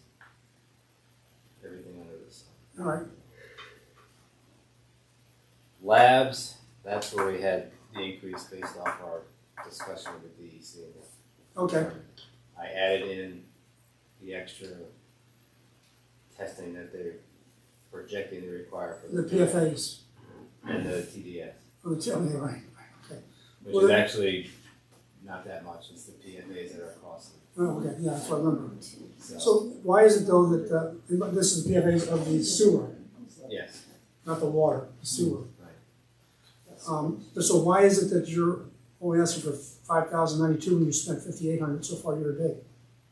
Speaker 5: Everything under the sun.
Speaker 1: all right,
Speaker 5: Labs, that's where we had the increase based off our discussion with the DEC.
Speaker 1: okay,
Speaker 5: I added in the extra testing that they're projecting to require for
Speaker 1: the PFAs,
Speaker 5: and the TDS,
Speaker 1: Oh, okay, right, okay.
Speaker 5: which
Speaker 1: Well,
Speaker 5: is
Speaker 1: then-
Speaker 5: actually not that much. It's the PFAs that are costly.
Speaker 1: Oh, okay, yeah, that's what I remember.
Speaker 5: So,
Speaker 1: So why is it though that, this is the PFAs of the sewer,
Speaker 5: yes,
Speaker 1: not the water, the sewer?
Speaker 5: right.
Speaker 1: So why is it that you're only asking for 5,092 when you spent 5,800 so far year to date?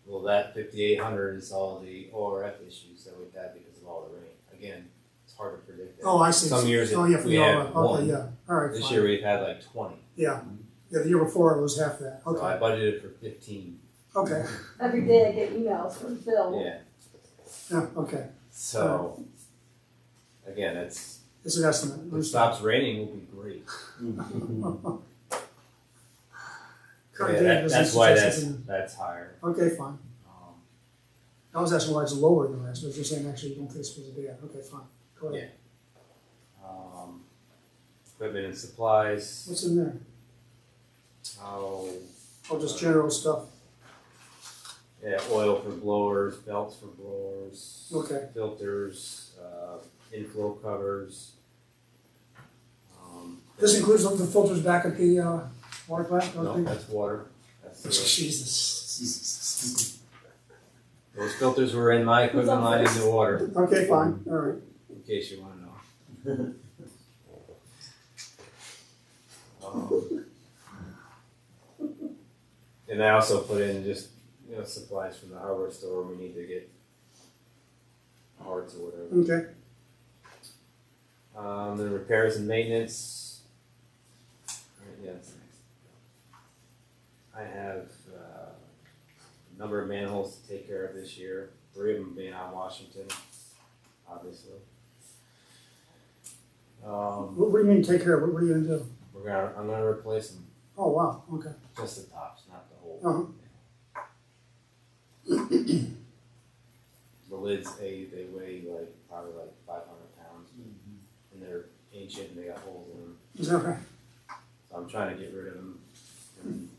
Speaker 5: Well, that 5,800 is all the ORF issues that we've had because of all the rain. Again, it's hard to predict that.
Speaker 1: Oh, I see.
Speaker 5: Some years
Speaker 1: Oh, yeah, for
Speaker 5: we
Speaker 1: the
Speaker 5: have
Speaker 1: okay,
Speaker 5: one.
Speaker 1: yeah, all right,
Speaker 5: This
Speaker 1: fine.
Speaker 5: year we've had like 20.
Speaker 1: Yeah, yeah, the year before it was half that,
Speaker 5: So I
Speaker 1: okay,
Speaker 5: budgeted for 15.
Speaker 1: okay,
Speaker 4: Every day I get emails from Bill.
Speaker 5: Yeah.
Speaker 1: yeah, okay.
Speaker 5: So, again, it's
Speaker 1: It's an estimate.
Speaker 5: if it stops raining, will be great.
Speaker 1: Current
Speaker 5: Yeah,
Speaker 1: data
Speaker 5: that,
Speaker 1: doesn't
Speaker 5: that's why
Speaker 1: suggest anything.
Speaker 5: that's higher.
Speaker 1: Okay, fine.
Speaker 5: Um,
Speaker 1: I was asking why it's lower than the rest, but you're saying actually you don't think it's supposed to be at, okay, fine, go ahead.
Speaker 5: Equipment and supplies.
Speaker 1: What's in there?
Speaker 5: Oh,
Speaker 1: Oh, just general stuff,
Speaker 5: yeah, oil for blowers, belts for blowers,
Speaker 1: okay.
Speaker 5: filters, inflow covers.
Speaker 1: This includes the filters back at the, water plant,
Speaker 5: No,
Speaker 1: okay?
Speaker 5: that's water. That's
Speaker 1: Jesus.
Speaker 5: those filters were in my equipment line in the water,
Speaker 1: Okay, fine, all right.
Speaker 5: in case you want to know. And I also put in just, supplies from the hardware store when we need to get parts or whatever.
Speaker 1: Okay,
Speaker 5: Then repairs and maintenance. Yeah, that's next. I have a number of manholes to take care of this year. 3 of them being on Washington, obviously.
Speaker 1: what do you mean take care of, what are you gonna do?
Speaker 5: I'm gonna replace them,
Speaker 1: Oh, wow, okay.
Speaker 5: just the tops, not the whole.
Speaker 1: Uh-huh.
Speaker 5: The lids, they weigh probably 500 pounds, and they're ancient and they got holes in them.
Speaker 1: Is that right?
Speaker 5: So I'm trying to get rid of them. And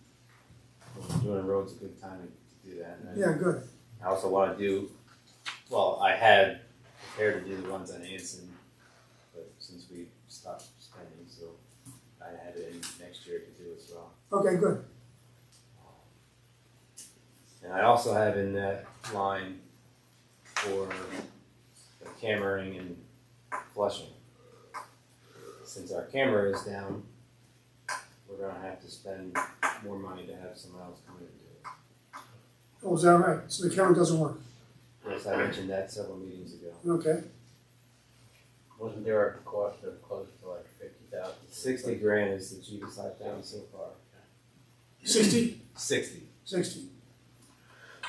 Speaker 5: doing a road's a good time to do that. And
Speaker 1: Yeah, good.
Speaker 5: I also want to do, well, I had prepared to do the ones on Anson, but since we stopped spending, so I had it in next year to do as well.
Speaker 1: Okay, good.
Speaker 5: And I also have in that line for the cammering and flushing. Since our camera is down, we're gonna have to spend more money to have someone else come in and do it.
Speaker 1: Oh, is that right? So the camera doesn't work?
Speaker 5: Yes, I mentioned that several meetings ago.
Speaker 1: Okay,
Speaker 8: Wasn't there a cost of close to like 50,000?
Speaker 5: 60 grand is the cheapest I've found so far.
Speaker 1: 60?
Speaker 5: 60.
Speaker 1: 60.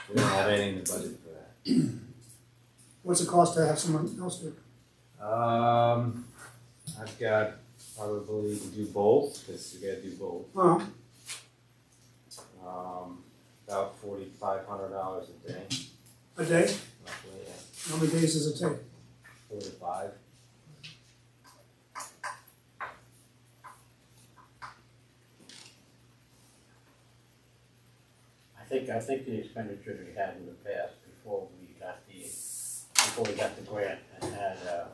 Speaker 5: We don't have anything in the budget for that.
Speaker 1: What's it cost to have someone else do it?
Speaker 5: I've got probably to do both, because you gotta do both.
Speaker 1: Uh-huh.
Speaker 5: About $4,500 a day,
Speaker 1: A day?
Speaker 5: roughly, yeah.
Speaker 1: How many days does it take?
Speaker 5: 4 to 5.
Speaker 8: I think the expenditures we had in the past before we got the grant and had, and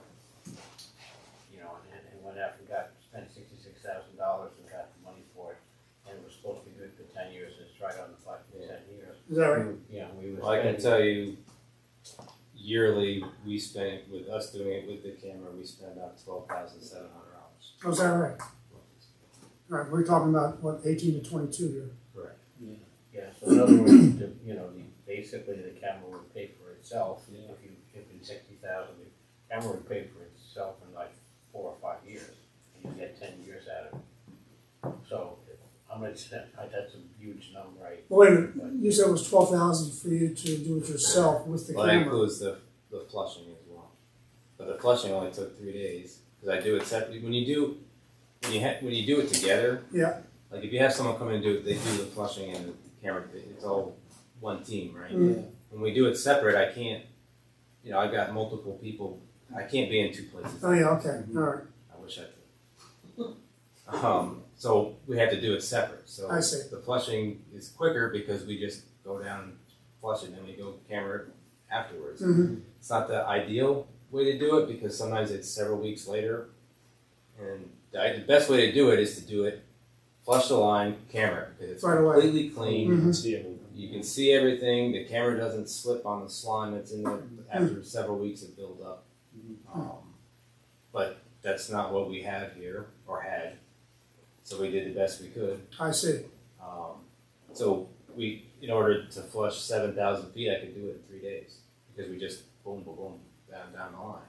Speaker 8: went out and spent $66,000 and got the money for it. And it was supposed to be good for 10 years, it's right on the 5% years.
Speaker 1: Is that right?
Speaker 8: We were
Speaker 5: Well, I can
Speaker 8: spending,
Speaker 5: tell you, yearly, we spent, with us doing it with the camera, we spend about $12,700.
Speaker 1: Oh, is that right? All right, we're talking about, what, 18 to 22 here?
Speaker 5: Correct.
Speaker 8: so in other words, basically the camera would pay for itself.
Speaker 5: Yeah.
Speaker 8: If in 60,000, the camera would pay for itself in like 4 or 5 years, and you get 10 years out of it. So, I'm gonna say, that's a huge number, right?
Speaker 1: Well, wait a minute, you said it was 12,000 for you to do it yourself with the
Speaker 5: Well, that
Speaker 1: camera.
Speaker 5: includes the flushing as well. But the flushing only took 3 days, because I do it separately. When you do it together,
Speaker 1: Yeah,
Speaker 5: like if you have someone come in and do it, they do the flushing and the camera, it's all one team, right?
Speaker 1: Mhm.
Speaker 5: When we do it separate, I can't, I've got multiple people, I can't be in 2 places.
Speaker 1: oh, yeah, okay, all right,
Speaker 5: I wish I could. So we have to do it separate. So
Speaker 1: I see.
Speaker 5: the flushing is quicker because we just go down and flush it, and then we go camera afterwards.
Speaker 1: Mm-hmm.
Speaker 5: It's not the ideal way to do it because sometimes it's several weeks later. And the best way to do it is to do it, flush the line, camera, because it's
Speaker 1: Right away.
Speaker 5: completely clean.
Speaker 1: Mhm.
Speaker 5: You can see everything. The camera doesn't slip on the slime that's in there after several weeks of build up. But that's not what we have here or had. So we did the best we could.
Speaker 1: I see.
Speaker 5: So we, in order to flush 7,000 feet, I could do it in 3 days because we just boom, boom, boom, down the line.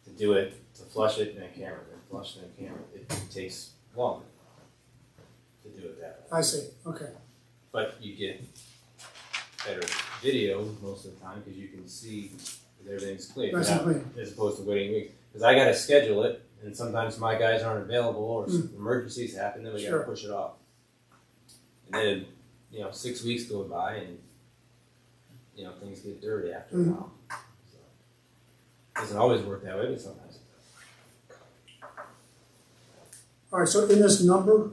Speaker 5: To do it, to flush it and then camera, then flush and then camera, it takes longer to do it that way.
Speaker 1: I see. Okay.
Speaker 5: But you get better video most of the time because you can see that everything's clear.
Speaker 1: Nice and clean.
Speaker 5: As opposed to waiting weeks. Because I got to schedule it, and sometimes my guys aren't available or emergencies happen, then we got
Speaker 1: Sure.
Speaker 5: to push it off. And then, 6 weeks go by and, things get dirty after a while. So, doesn't always work that way, but sometimes it does.
Speaker 1: All right, so in this number,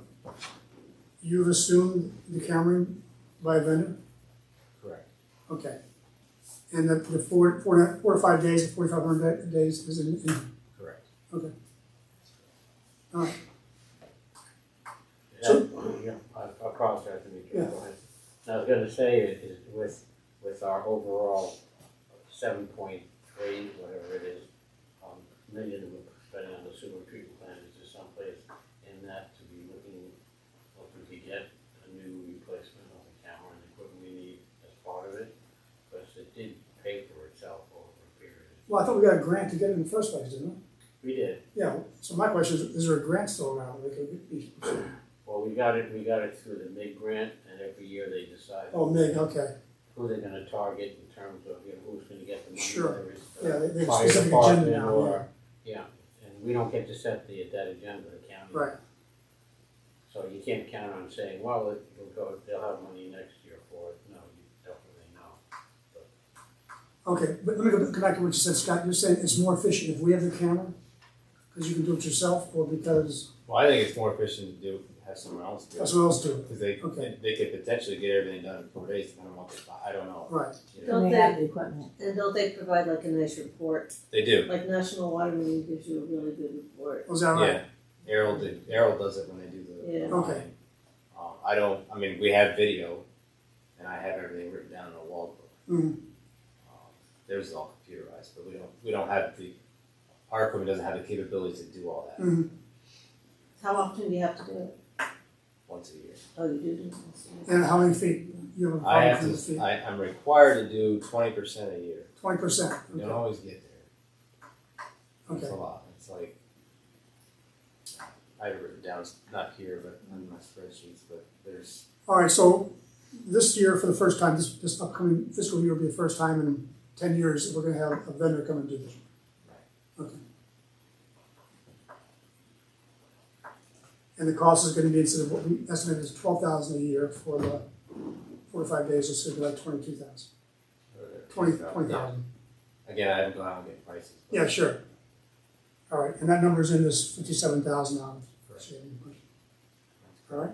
Speaker 1: you've assumed the cameraing by a vendor?
Speaker 5: Correct.
Speaker 1: Okay. And the 4 to 5 days, the 4,500 days is in.
Speaker 5: Correct.
Speaker 1: Okay. All right.
Speaker 8: I apologize to me,
Speaker 1: Yeah.
Speaker 8: go ahead. I was gonna say is with our overall 7.3, whatever it is, million we're spending on the sewer treatment plant, is there someplace in that to be looking, if we could get a new replacement of the camera and equipment we need as part of it? Because it did pay for itself over a period.
Speaker 1: Well, I thought we got a grant to get it in the first place, didn't we?
Speaker 8: We did.
Speaker 1: Yeah. So my question is there a grant still around? That could be?
Speaker 8: Well, we got it through the MIG grant, and every year they decide
Speaker 1: Oh, MIG. Okay.
Speaker 8: who they're gonna target in terms of, who's gonna get the money.
Speaker 1: Sure.
Speaker 8: whether it's the
Speaker 1: Yeah, they have a
Speaker 8: fire
Speaker 1: specific agenda
Speaker 8: department
Speaker 1: now.
Speaker 8: or- Yeah, and we don't get to set that agenda, the county.
Speaker 1: Right.
Speaker 8: So you can't count on saying, well, they'll have money next year for it. No, you don't really know.
Speaker 1: Okay, but let me go back to what you said, Scott. You're saying it's more efficient if we have the camera because you can do it yourself, or because
Speaker 5: Well, I think it's more efficient to have someone else do it.
Speaker 1: someone else do it?
Speaker 5: Because they could potentially get everything done in 4 days. I don't know what they buy. I don't know.
Speaker 1: Right.
Speaker 7: Don't
Speaker 2: And
Speaker 7: they-
Speaker 2: they have the equipment.
Speaker 7: And don't they provide like a nice report?
Speaker 5: They do.
Speaker 7: Like National Water Main gives you a really good report.
Speaker 1: Was that right?
Speaker 5: Yeah. Errol does it when they do the.
Speaker 7: Yeah.
Speaker 1: Okay.
Speaker 5: We have video, and I have everything written down in a logbook.
Speaker 1: Mhm.
Speaker 5: Theirs is all computerized, but we don't have our equipment doesn't have the capability to do all that
Speaker 1: Mhm.
Speaker 7: How often do you have to do it?
Speaker 5: once a year.
Speaker 7: Oh, you do once a year.
Speaker 1: And how many feet? You have a
Speaker 5: I have
Speaker 1: problem for the feet?
Speaker 5: I'm required to do 20% a year.
Speaker 1: 20%.
Speaker 5: You don't
Speaker 1: Okay.
Speaker 5: always get there. It's
Speaker 1: Okay.
Speaker 5: a lot. It's like, I have it written down, it's not here, but on my spreadsheets, but there's,
Speaker 1: All right. So this year, for the first time, this upcoming fiscal year will be the first time in 10 years that we're going to have a vendor come and do this. Okay. And the cost is going to be, instead of what we estimated is $12,000 a year for the 4 to 5 days, it's going to be like $22,000. 20,000.
Speaker 5: Again, I haven't gone out and get prices. but-
Speaker 1: Yeah, sure. All right, and that number's in this 57,000 on.
Speaker 5: Correct.
Speaker 1: All right.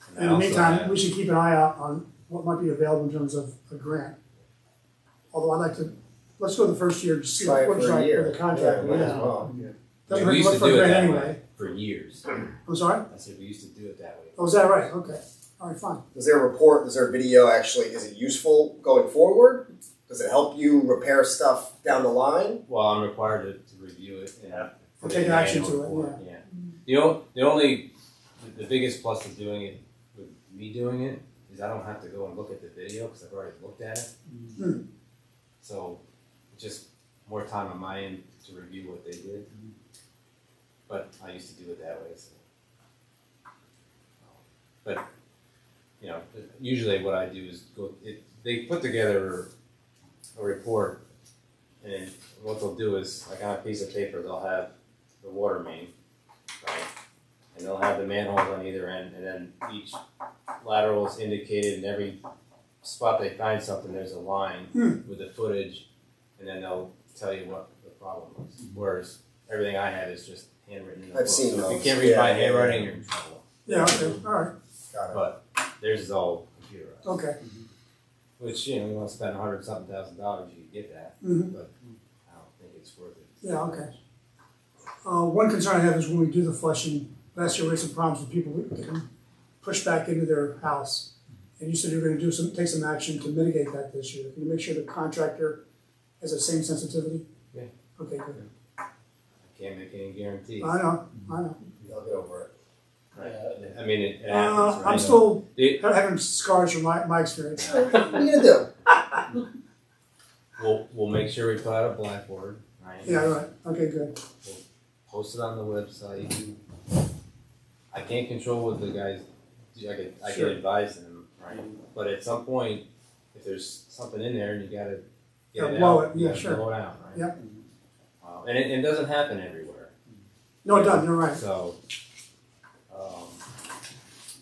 Speaker 5: And I
Speaker 1: In the
Speaker 5: also
Speaker 1: meantime,
Speaker 5: have-
Speaker 1: we should keep an eye out on what might be available in terms of a grant. Although I'd like to, let's go the first year to see
Speaker 3: Try it
Speaker 1: what
Speaker 3: for a
Speaker 1: like
Speaker 3: year.
Speaker 1: for the contract.
Speaker 3: Might as
Speaker 1: Yeah.
Speaker 3: well.
Speaker 1: Doesn't
Speaker 5: we
Speaker 1: hurt to
Speaker 5: used
Speaker 1: look
Speaker 5: to
Speaker 1: for a
Speaker 5: do it
Speaker 1: grant
Speaker 5: that
Speaker 1: anyway.
Speaker 5: way for years.
Speaker 1: I'm sorry?
Speaker 5: I said we used to do it that way.
Speaker 1: Oh, is that right? Okay. All right, fine.
Speaker 3: Is there a report, is there a video actually, is it useful going forward? Does it help you repair stuff down the line?
Speaker 5: Well, I'm required to review it and put
Speaker 1: Take
Speaker 5: in the
Speaker 1: action
Speaker 5: annual
Speaker 1: to it,
Speaker 5: report, yeah. The biggest plus of doing it, with me doing it, is I don't have to go and look at the video because I've already looked at it.
Speaker 1: Mm.
Speaker 5: So, just more time on my end to review what they did. But I used to do it that way, so. But, usually what I do is they put together a report, and what they'll do is, like on a piece of paper, they'll have the water main, right? And they'll have the manholes on either end, and then each lateral is indicated, and every spot they find something, there's a line with the footage, and then they'll tell you what the problem is. Whereas everything I had is just handwritten in the book.
Speaker 3: I've seen
Speaker 5: So if you
Speaker 3: those.
Speaker 5: can't read
Speaker 3: Yeah,
Speaker 5: my
Speaker 3: yeah,
Speaker 5: handwriting,
Speaker 3: yeah.
Speaker 5: you're in trouble.
Speaker 1: Yeah, okay. All right.
Speaker 3: Got it.
Speaker 5: But theirs is all computerized.
Speaker 1: Okay.
Speaker 5: Which, you want to spend $100-something thousand, you could get that.
Speaker 1: Mhm.
Speaker 5: But it's worth it.
Speaker 1: Yeah, okay. One concern I have is when we do the flushing, last year we had some problems with people getting pushed back into their house. And you said you were gonna take some action to mitigate that this year. Can you make sure the contractor has the same sensitivity?
Speaker 5: Yeah.
Speaker 1: Okay, good.
Speaker 5: I can't make any guarantees.
Speaker 1: I know.
Speaker 3: They'll get over it.
Speaker 5: Right. I mean, it happens, right?
Speaker 1: I'm still
Speaker 5: It-
Speaker 1: having scars from my experience.
Speaker 3: What are you gonna do?
Speaker 5: We'll make sure we put out a blackboard, right?
Speaker 1: Yeah, right. Okay, good.
Speaker 5: Post it on the website. I can't control what the guys do. I can
Speaker 1: Sure.
Speaker 5: advise them, right? But at some point, if there's something in there and you gotta get
Speaker 1: Yeah,
Speaker 5: it
Speaker 1: blow
Speaker 5: out,
Speaker 1: it.
Speaker 5: you
Speaker 1: Yeah,
Speaker 5: gotta
Speaker 1: sure.
Speaker 5: blow it out, right?
Speaker 1: Yep.
Speaker 5: And it doesn't happen everywhere.
Speaker 1: No, it doesn't. You're right.
Speaker 5: So,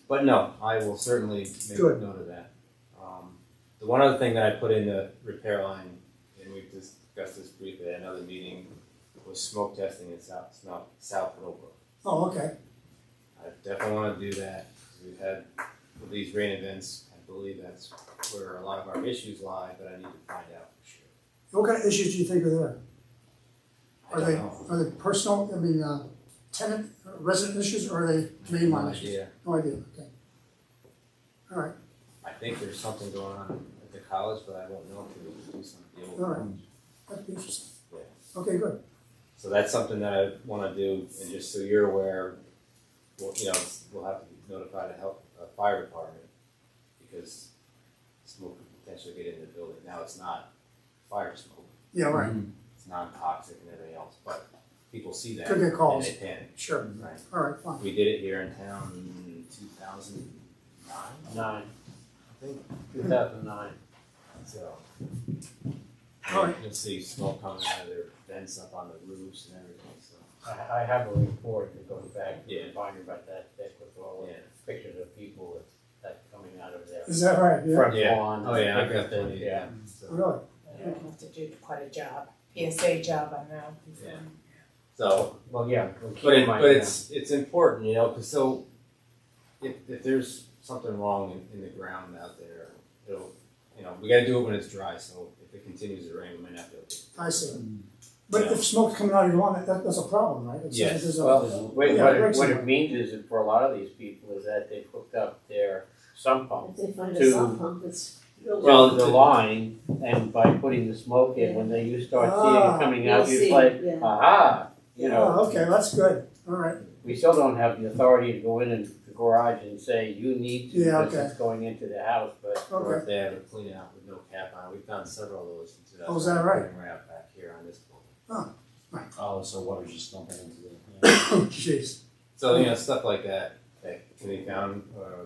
Speaker 5: but no, I will certainly make
Speaker 1: Good.
Speaker 5: note of that. The one other thing that I put in the repair line, and we've discussed this briefly at another meeting, was smoke testing in South Millbrook.
Speaker 1: Oh, okay.
Speaker 5: I definitely want to do that. We've had with these rain events. I believe that's where a lot of our issues lie, but I need to find out for sure.
Speaker 1: What kind of issues do you think are there?
Speaker 5: I don't know.
Speaker 1: Are they personal? I mean, tenant, resident issues, or are they mainline
Speaker 5: No
Speaker 1: issues?
Speaker 5: idea.
Speaker 1: No idea. Okay. All right.
Speaker 5: I think there's something going on at the college, but I won't know until we do something.
Speaker 1: All right. That'd be interesting.
Speaker 5: Yeah.
Speaker 1: Okay, good.
Speaker 5: So that's something that I want to do, and just so you're aware, we'll have to notify the fire department because smoke could potentially get in the building. Now it's not fire smoke;
Speaker 1: Yeah, right.
Speaker 5: it's non-toxic and everything else, but people see that
Speaker 1: Could get calls.
Speaker 5: and they panic.
Speaker 1: Sure.
Speaker 5: Right?
Speaker 1: All right, fine.
Speaker 5: We did it here in town in 2009,
Speaker 8: 9,
Speaker 5: I think.
Speaker 8: 2009.
Speaker 5: So
Speaker 1: All right.
Speaker 5: you'll see smoke coming out of their vents up on the roofs and everything. So
Speaker 8: I have a report that goes back,
Speaker 5: Yeah.
Speaker 8: talking about that thick with all the
Speaker 5: Yeah.
Speaker 8: pictures of people with that coming out of their
Speaker 1: Is that right? Yeah.
Speaker 8: front
Speaker 5: Yeah.
Speaker 8: lawn.
Speaker 5: Oh yeah, I've got
Speaker 8: everything,
Speaker 5: plenty.
Speaker 8: Yeah.
Speaker 5: So,
Speaker 1: Really?
Speaker 6: You're gonna have to do quite a job, PSA job on that.
Speaker 5: Yeah. so
Speaker 8: Well, yeah. we'll keep
Speaker 5: but
Speaker 8: in mind,
Speaker 5: it's important, because so if there's something wrong in the ground out there, it'll we got to do it when it's dry. So if it continues to rain, we might not be able to.
Speaker 1: I see. But if smoke's coming out of your lawn, that's a problem, right? It's,
Speaker 5: Yes.
Speaker 1: there's a-
Speaker 8: Well, wait,
Speaker 1: Yeah,
Speaker 8: what,
Speaker 1: it
Speaker 8: it,
Speaker 1: breaks
Speaker 8: what
Speaker 1: the-
Speaker 8: it means is that for a lot of these people is that they've hooked up their sump pump
Speaker 4: If they find
Speaker 8: To-
Speaker 4: a sump pump, it's real.
Speaker 5: Well,
Speaker 8: to the line, and by putting the smoke in, when you start seeing
Speaker 1: Ah.
Speaker 8: it coming
Speaker 7: You'll
Speaker 8: out, you're
Speaker 7: see,
Speaker 8: like,
Speaker 7: yeah.
Speaker 8: aha,
Speaker 1: Oh, okay, that's good. All right.
Speaker 8: we still don't have the authority to go in the garage and say, you need to,
Speaker 1: Yeah,
Speaker 8: because
Speaker 1: okay.
Speaker 8: it's going into the house, but
Speaker 5: Or
Speaker 1: Okay.
Speaker 5: if they have a clean out with no cap on, we've done several of those in 2000.
Speaker 1: Oh, is that right?
Speaker 5: Right out back here on this building.
Speaker 9: Oh, so water's just dumping into the.
Speaker 1: Jeez.
Speaker 5: So stuff like that can be found a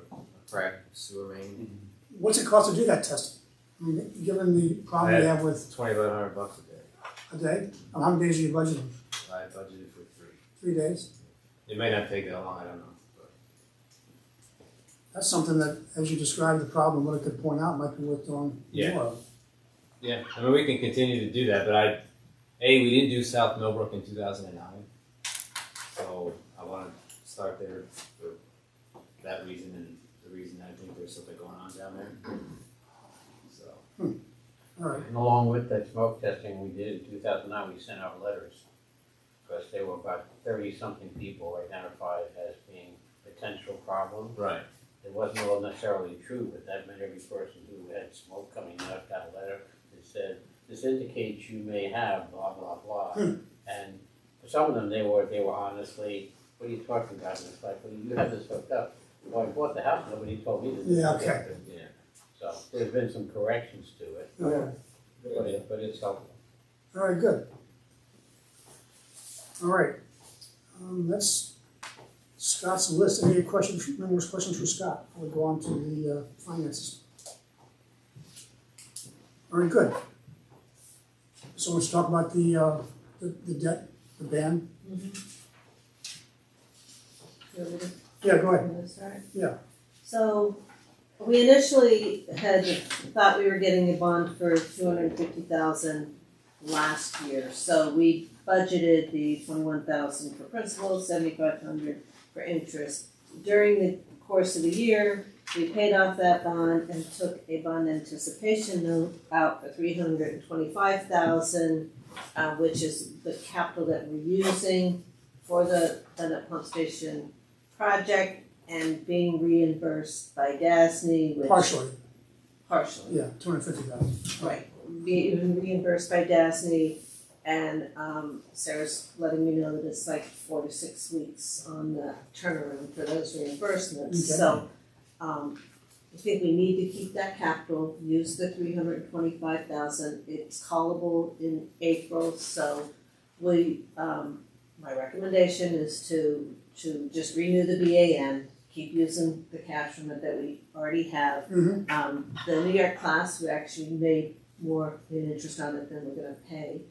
Speaker 5: cracked sewer main.
Speaker 1: What's it cost to do that testing? I mean, given the problem you have with
Speaker 5: It's $2,500 a day.
Speaker 1: a day, how many days are you budgeting?
Speaker 5: I budgeted for 3.
Speaker 1: 3 days?
Speaker 5: It may not take that long. I don't know. But
Speaker 1: That's something that, as you describe the problem, what it could point out might be worth doing
Speaker 5: Yeah.
Speaker 1: more of.
Speaker 5: yeah, I mean we can continue to do that, but we didn't do South Millbrook in 2009, so I want to start there for that reason and the reason I think there's something going on down there. So
Speaker 1: All right.
Speaker 8: and along with that smoke testing we did in 2009, we sent out letters. Because there were about 30-something people identified as being potential problems.
Speaker 5: right,
Speaker 8: It wasn't all necessarily true, but that meant every person who had smoke coming out got a letter that said, this indicates you may have blah, blah, blah. And for some of them, they were honestly, what are you talking about? And it's like, well, you have this hooked up. Well, I bought the house, nobody told me that.
Speaker 1: Yeah, okay.
Speaker 5: yeah.
Speaker 8: So there's been some corrections to it,
Speaker 1: Okay.
Speaker 8: but it's helpful.
Speaker 1: All right, good. All right. That's Scott's list. Any questions, numerous questions for Scott? We'll go on to the finances. Very good. So let's talk about the debt, the ban. Yeah, go ahead. Yeah.
Speaker 7: So, we initially had thought we were getting a bond for $250,000 last year. So we budgeted the $21,000 for principal, $7,500 for interest. During the course of the year, we paid off that bond and took a bond anticipation note out for $325,000 which is the capital that we're using for the Bennett Pump Station project and being reimbursed by DASNY, which.
Speaker 1: Partially,
Speaker 7: Partially,
Speaker 1: yeah, 250,000.
Speaker 7: right, being reimbursed by DASNY, and, Sarah's letting me know that it's like 4 to 6 weeks on the turnaround for those reimbursements,
Speaker 1: Okay.
Speaker 7: so, I think we need to keep that capital, use the 325,000, it's callable in April, so my recommendation is to just renew the BAN, keep using the cash from it that we already have.
Speaker 1: Mm-hmm.
Speaker 7: The New York class, we actually made more in interest on it than we're gonna pay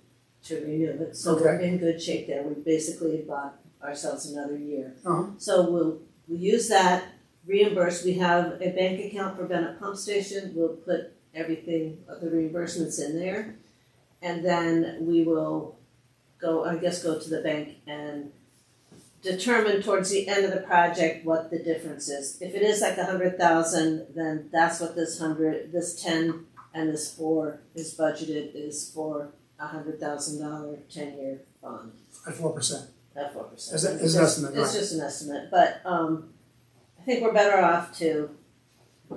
Speaker 7: to renew it, so we're in good shape there, we basically bought ourselves another year.
Speaker 1: Uh-huh.
Speaker 7: So we'll use that, reimburse, we have a bank account for Bennett Pump Station, we'll put everything, the reimbursements in there. And then we will go to the bank and determine towards the end of the project what the difference is. If it is like 100,000, then that's what this 10 and this 4 is budgeted, is for $100,000 10-year bond
Speaker 1: At 4%.
Speaker 7: at 4%.
Speaker 1: As an estimate,
Speaker 7: It's
Speaker 1: right.
Speaker 7: just an estimate, but I think we're better off to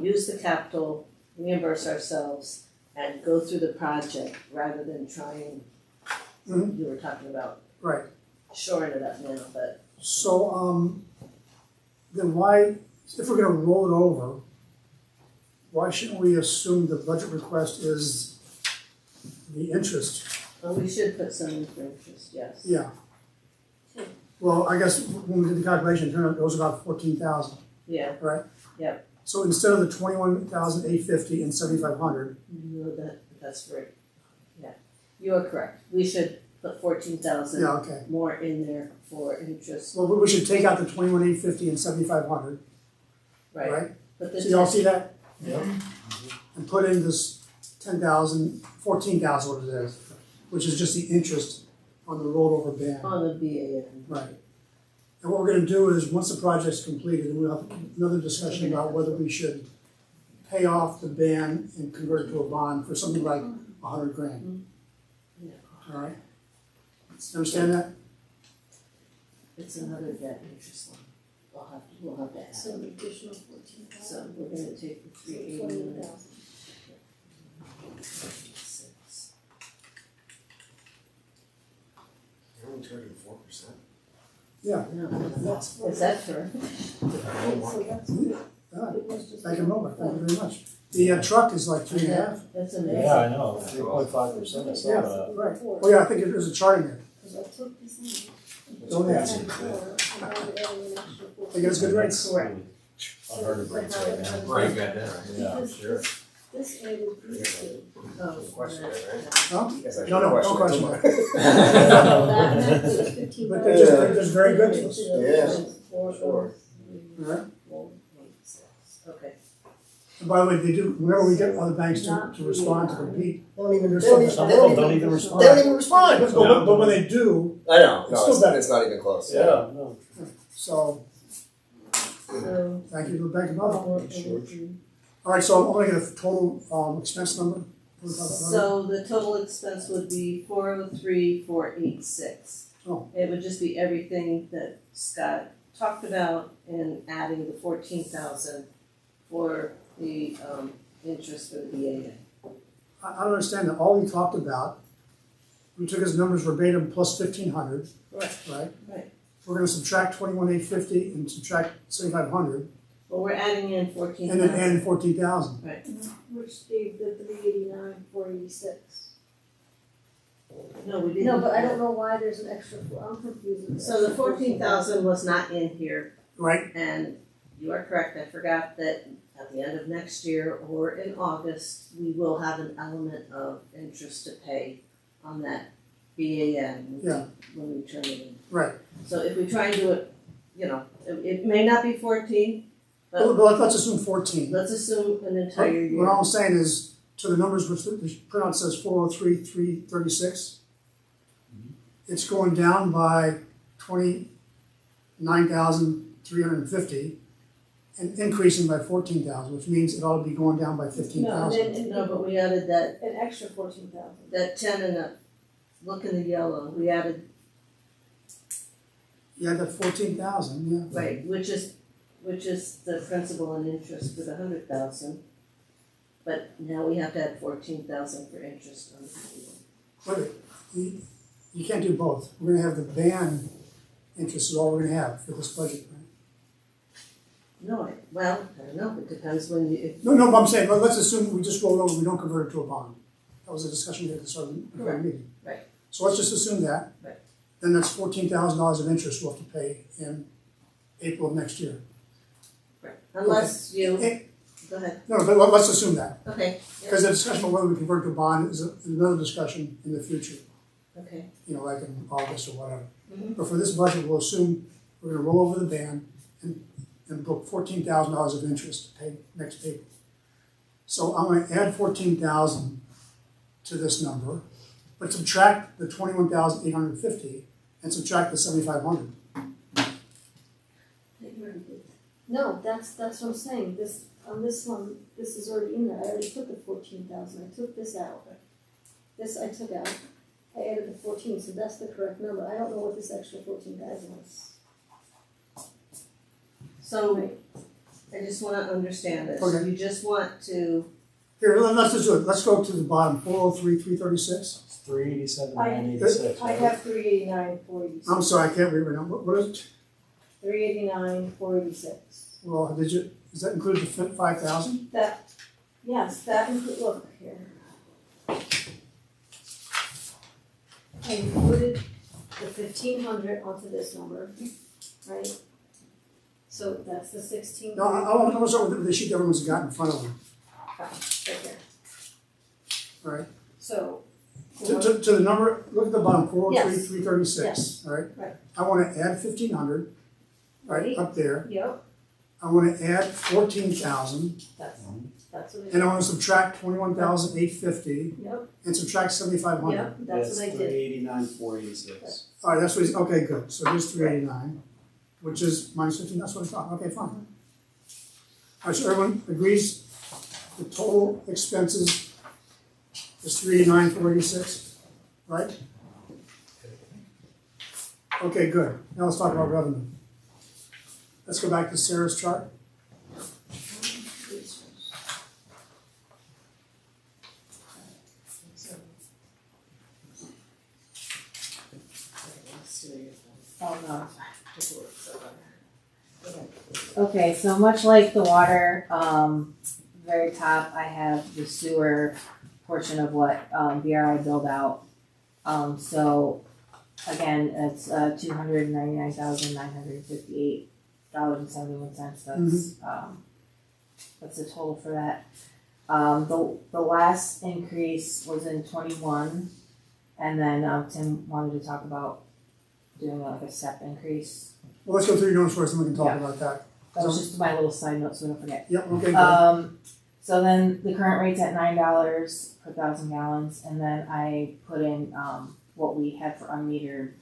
Speaker 7: use the capital, reimburse ourselves, and go through the project rather than trying.
Speaker 1: Mhm.
Speaker 7: You were talking about
Speaker 1: Right.
Speaker 7: shoring it up now, but
Speaker 1: So, then why, if we're gonna roll it over, why shouldn't we assume the budget request is the interest?
Speaker 7: we should put some in for interest, yes.
Speaker 1: Yeah. Well, I guess when we did the calculation, it turned out it was about 14,000,
Speaker 7: Yeah,
Speaker 1: right?
Speaker 7: Yep.
Speaker 1: So instead of the 21,850 and 7,500,
Speaker 7: no, that's for it. Yeah, you are correct. We should put 14,000
Speaker 1: yeah, okay.
Speaker 7: more in there for interest,
Speaker 1: Well, we should take out the 21,850 and 7,500,
Speaker 7: right?
Speaker 1: right?
Speaker 7: But the
Speaker 1: So y'all see that?
Speaker 9: Yeah.
Speaker 1: And put in this 10,000, 14,000, what it is, which is just the interest on the rollover ban.
Speaker 7: on the BAN.
Speaker 1: Right. And what we're gonna do is, once the project's completed, we'll have another discussion about whether we should pay off the ban and convert it to a bond for something like $100,000.
Speaker 7: Yeah.
Speaker 1: All right? Understand that?
Speaker 7: It's another debt interest one. We'll have to add.
Speaker 4: So an additional 14,000.
Speaker 7: So we're gonna take the 389.
Speaker 4: 20,000.
Speaker 3: You're only charging 4%.
Speaker 1: Yeah.
Speaker 7: No,
Speaker 4: That's for.
Speaker 7: is that for?
Speaker 4: So that's good.
Speaker 1: Ah,
Speaker 4: It was just-
Speaker 1: Thank you, Wilbur. Thank you very much. The truck is like 3.5.
Speaker 7: That's amazing.
Speaker 9: Yeah, I know, 3.5%, I saw
Speaker 1: Yeah.
Speaker 9: that.
Speaker 1: Right. Oh yeah, I think there's a chart in there.
Speaker 4: Because I took this in.
Speaker 1: Don't ask.
Speaker 4: And now we're adding an extra 14.
Speaker 1: They get us good rates.
Speaker 7: Correct.
Speaker 9: I've heard of rates right now.
Speaker 5: Right, you got that right.
Speaker 9: Yeah,
Speaker 4: Because
Speaker 5: sure.
Speaker 4: this added these two.
Speaker 7: Oh,
Speaker 3: Question there, right?
Speaker 1: Huh?
Speaker 3: You guys actually
Speaker 1: No, don't question
Speaker 3: it.
Speaker 4: That meant it was 15,000.
Speaker 1: But they're just very good to us.
Speaker 3: Yeah.
Speaker 4: Four,
Speaker 3: Sure.
Speaker 1: All right.
Speaker 7: 4, 8, 6. Okay.
Speaker 1: And by the way, they do, whenever we get other banks to respond to compete,
Speaker 3: They don't even,
Speaker 1: There's
Speaker 3: they don't even,
Speaker 9: Some
Speaker 3: they
Speaker 9: of
Speaker 3: don't
Speaker 9: them don't
Speaker 3: even,
Speaker 9: even
Speaker 3: they
Speaker 9: respond.
Speaker 3: don't even respond.
Speaker 1: but when they do,
Speaker 3: I know,
Speaker 1: It's
Speaker 3: no,
Speaker 1: still better.
Speaker 3: it's not even close.
Speaker 9: Yeah, no.
Speaker 1: so
Speaker 7: So.
Speaker 1: thank you to the Bank of Norfolk.
Speaker 7: 4,
Speaker 9: Thanks,
Speaker 7: 8,
Speaker 9: George.
Speaker 7: 3.
Speaker 1: All right, so I'm gonna get a total expense number.
Speaker 7: So the total expense would be 403,486.
Speaker 1: Oh.
Speaker 7: It would just be everything that Scott talked about and adding the 14,000 for the interest for the BAN.
Speaker 1: I don't understand that. All we talked about, we took his numbers verbatim plus 1,500,
Speaker 7: Right.
Speaker 1: right?
Speaker 7: Right.
Speaker 1: We're gonna subtract 21,850 and subtract 7,500,
Speaker 7: Well, we're adding in
Speaker 1: and
Speaker 7: 14,000.
Speaker 1: then add in 14,000.
Speaker 4: Which gave the 389, 486.
Speaker 7: No, we didn't.
Speaker 4: No, but I don't know why there's an extra, I'm confused. with
Speaker 7: So the
Speaker 4: extra
Speaker 7: 14,000 was not in here,
Speaker 1: Right?
Speaker 7: and you are correct, I forgot that at the end of next year or in August, we will have an element of interest to pay on that BAN
Speaker 1: Yeah.
Speaker 7: when we turn it in.
Speaker 1: Right.
Speaker 7: So if we try and do it, it may not be 14,
Speaker 1: Well,
Speaker 7: but
Speaker 1: let's assume 14.
Speaker 7: let's assume an entire
Speaker 1: What
Speaker 7: year.
Speaker 1: I'm saying is, to the numbers which the printout says 403,336, it's going down by 29,350 and increasing by 14,000, which means it ought to be going down by 15,000.
Speaker 7: No, but we added that,
Speaker 4: An extra 14,000.
Speaker 7: that 10 and that look in the yellow, we added,
Speaker 1: You had that 14,000, yeah.
Speaker 7: right, which is the principal and interest for the 100,000. But now we have to add 14,000 for interest on the 51.
Speaker 1: Wait, you can't do both. We're gonna have the ban interest is all we're gonna have for this budget, right?
Speaker 7: No, I don't know, it depends when you, if,
Speaker 1: No, but I'm saying, but let's assume we just roll over, we don't convert it to a bond. That was a discussion we had at the start of the meeting.
Speaker 7: Right.
Speaker 1: So let's just assume that.
Speaker 7: Right.
Speaker 1: Then that's $14,000 of interest we'll have to pay in April of next year.
Speaker 7: unless you,
Speaker 1: Eh,
Speaker 7: go ahead,
Speaker 1: No, but let's assume that.
Speaker 7: okay,
Speaker 1: Because the discussion about whether we convert to a bond is another discussion in the future,
Speaker 7: okay.
Speaker 1: like in August or whatever.
Speaker 7: Mhm.
Speaker 1: But for this budget, we'll assume we're gonna roll over the ban and book $14,000 of interest to pay next April. So I'm gonna add 14,000 to this number, but subtract the 21,850 and subtract the 7,500.
Speaker 4: No, that's what I'm saying, on this one, this is already in there, I already put the 14,000, I took this out. This I took out, I added the 14, so that's the correct number, I don't know what this extra 14,000 is.
Speaker 7: So, I just wanna understand this,
Speaker 1: Okay.
Speaker 7: you just want to,
Speaker 1: Here, let's just do it. Let's go to the bottom, 403, 336.
Speaker 9: It's 387,
Speaker 4: I-
Speaker 9: 986,
Speaker 4: I
Speaker 9: right?
Speaker 4: have 389, 486.
Speaker 1: I'm sorry, I can't read right now. What is it?
Speaker 4: 389, 486.
Speaker 1: Well, does that include the 5,000?
Speaker 4: Yes, that include, look here. I included the 1,500 onto this number, right? So that's the 16.
Speaker 1: No, I want to start with the sheet everyone's got in front of them,
Speaker 4: Right here.
Speaker 1: all right?
Speaker 4: So.
Speaker 1: To the number, look at the bottom, 403,
Speaker 4: Yes.
Speaker 1: 336, all right?
Speaker 4: Right.
Speaker 1: I want to add 1,500, right,
Speaker 4: Right.
Speaker 1: up there.
Speaker 4: Yep,
Speaker 1: I want to add 14,000,
Speaker 4: that's what I
Speaker 1: and
Speaker 4: did.
Speaker 1: I want to subtract 21,850
Speaker 4: Yep,
Speaker 1: and subtract 7,500.
Speaker 4: yep, that's what I did.
Speaker 9: 389, 486.
Speaker 1: All right, that's what he's, okay, good. So here's 389, which is minus 15, that's what I thought. Okay, fine. All right, so everyone agrees the total expenses is 389, 486, right? Okay, good. Now let's talk about revenue. Let's go back to Sarah's chart.
Speaker 2: Oh, no. Okay, so much like the water, very top, I have the sewer portion of what, BRI built out. So, again, it's, $299,958.71, that's the total for that. The last increase was in 21, and then, Tim wanted to talk about doing like a step increase.
Speaker 1: Well, let's go through your notes first and we can talk
Speaker 2: Yeah.
Speaker 1: about that.
Speaker 2: That was just my little side note, so we don't forget.
Speaker 1: Yep, okay, good.
Speaker 2: So then the current rate's at $9 per 1,000 gallons, and then I put in, what we had for unmetered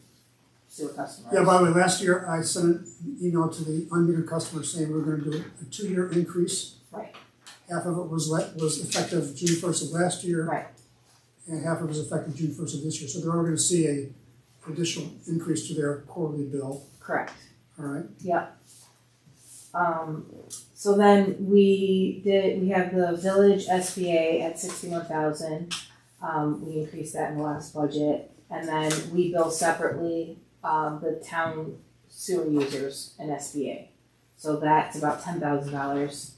Speaker 2: sewer customers.
Speaker 1: Yeah, by the way, last year I sent an email to the unmetered customers saying we were gonna do a 2-year increase.
Speaker 2: Right.
Speaker 1: Half of it was effective June 1st of last year.
Speaker 2: Right.
Speaker 1: And half of it was effective June 1st of this year. So they're all gonna see a additional increase to their quarterly bill,
Speaker 2: Correct.
Speaker 1: all right?
Speaker 2: Yep. So then we have the village SBA at 61,000. We increased that in the last budget. And then we bill separately, the town sewer users and SBA. So that's about $10,000.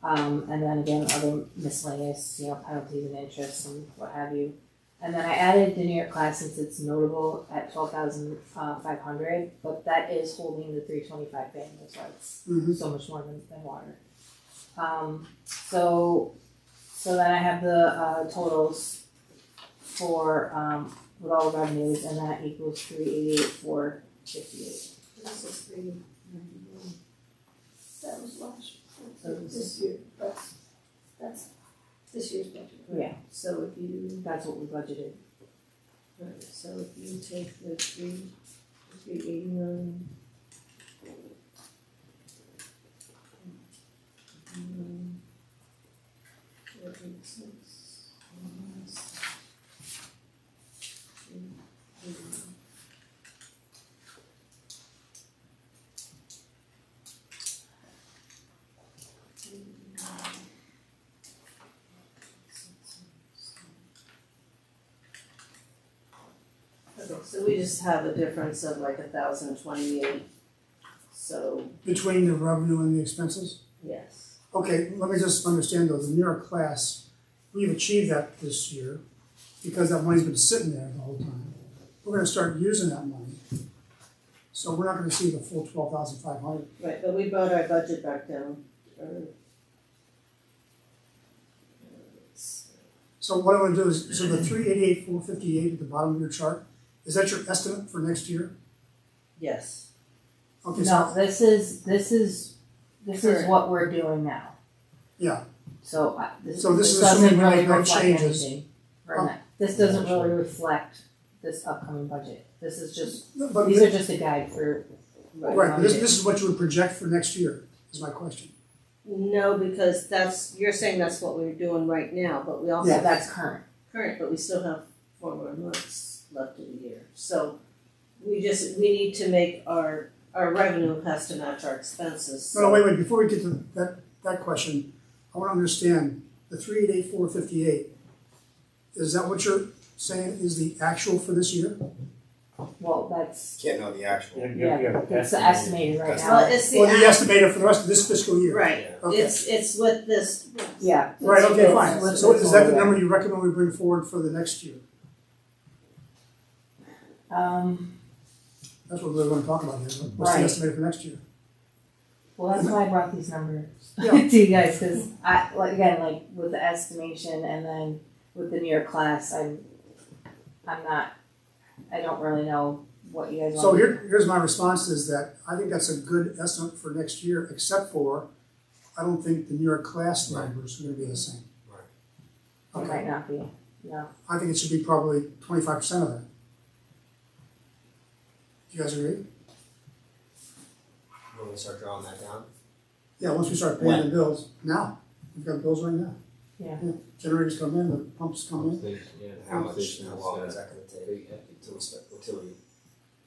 Speaker 2: And then again, other miscellaneous, penalties and interest and what have you. And then I added the New York class since it's notable at 12,500, but that is holding the 325 ban, that's why it's so much more than water. So then I have the totals for with all the revenues, and that equals 388,458.
Speaker 4: This is 391. That was last,
Speaker 7: So
Speaker 4: this year, that's this year's budget.
Speaker 2: Yeah,
Speaker 7: so if you,
Speaker 2: that's what we budgeted.
Speaker 7: right, so if you take the 389. That makes sense. So we just have a difference of like 1,028. So,
Speaker 1: Between the revenue and the expenses?
Speaker 7: yes.
Speaker 1: Okay, let me just understand though, the New York class, we've achieved that this year because that money's been sitting there the whole time. We're gonna start using that money. So we're not gonna see the full 12,500.
Speaker 7: Right, but we brought our budget back down.
Speaker 1: So what I'm gonna do is, so the 388, 458 at the bottom of your chart, is that your estimate for next year?
Speaker 7: Yes.
Speaker 1: Okay, so,
Speaker 2: No, this is
Speaker 7: Correct.
Speaker 2: what we're doing now.
Speaker 1: yeah,
Speaker 2: So
Speaker 1: So this is
Speaker 2: doesn't
Speaker 1: assuming we
Speaker 2: really
Speaker 1: make no
Speaker 2: reflect
Speaker 1: changes.
Speaker 2: anything from that. This doesn't really reflect this upcoming budget. This is just,
Speaker 1: but,
Speaker 2: these are just a guide for.
Speaker 1: right, this is what you would project for next year, is my question.
Speaker 7: No, because you're saying that's what we're doing right now, but we also
Speaker 2: Yeah,
Speaker 7: have
Speaker 2: that's current.
Speaker 7: current, but we still have 4 more months left of the year. So we need to make our revenue has to match our expenses.
Speaker 1: No, wait, before we get to that question, I wanna understand, the 388, 458, is that what you're saying is the actual for this year?
Speaker 2: Well, that's,
Speaker 3: Can't know the actual.
Speaker 2: yeah, it's the estimated right
Speaker 7: Well,
Speaker 2: now.
Speaker 7: it's the.
Speaker 1: Or the estimated for the rest of this fiscal year?
Speaker 7: Right,
Speaker 1: Okay.
Speaker 7: it's with this,
Speaker 2: Yeah.
Speaker 1: Right, okay,
Speaker 2: It's-
Speaker 1: fine.
Speaker 2: it's-
Speaker 1: So
Speaker 2: it's
Speaker 1: is that
Speaker 2: all
Speaker 1: the
Speaker 2: there.
Speaker 1: number you recommend we bring forward for the next year? That's what we're gonna talk about here. What's the
Speaker 2: Right.
Speaker 1: estimated for next year?
Speaker 2: Well, that's why I brought these numbers
Speaker 1: Yeah.
Speaker 2: to you guys, cause like with the estimation and then with the New York class, I don't really know what you guys want.
Speaker 1: So here's my response is that I think that's a good estimate for next year, except for, I don't think the New York class numbers are gonna be the same.
Speaker 2: It
Speaker 1: Okay,
Speaker 2: might not be, no.
Speaker 1: I think it should be probably 25% of that. Do you guys agree?
Speaker 3: You want me to start drawing that down?
Speaker 1: Yeah, once we start paying the bills, now, we've got bills right now.
Speaker 2: Yeah.
Speaker 1: Generators come in, the pumps come in.
Speaker 5: Yeah.
Speaker 3: How much, how long is that gonna take until we,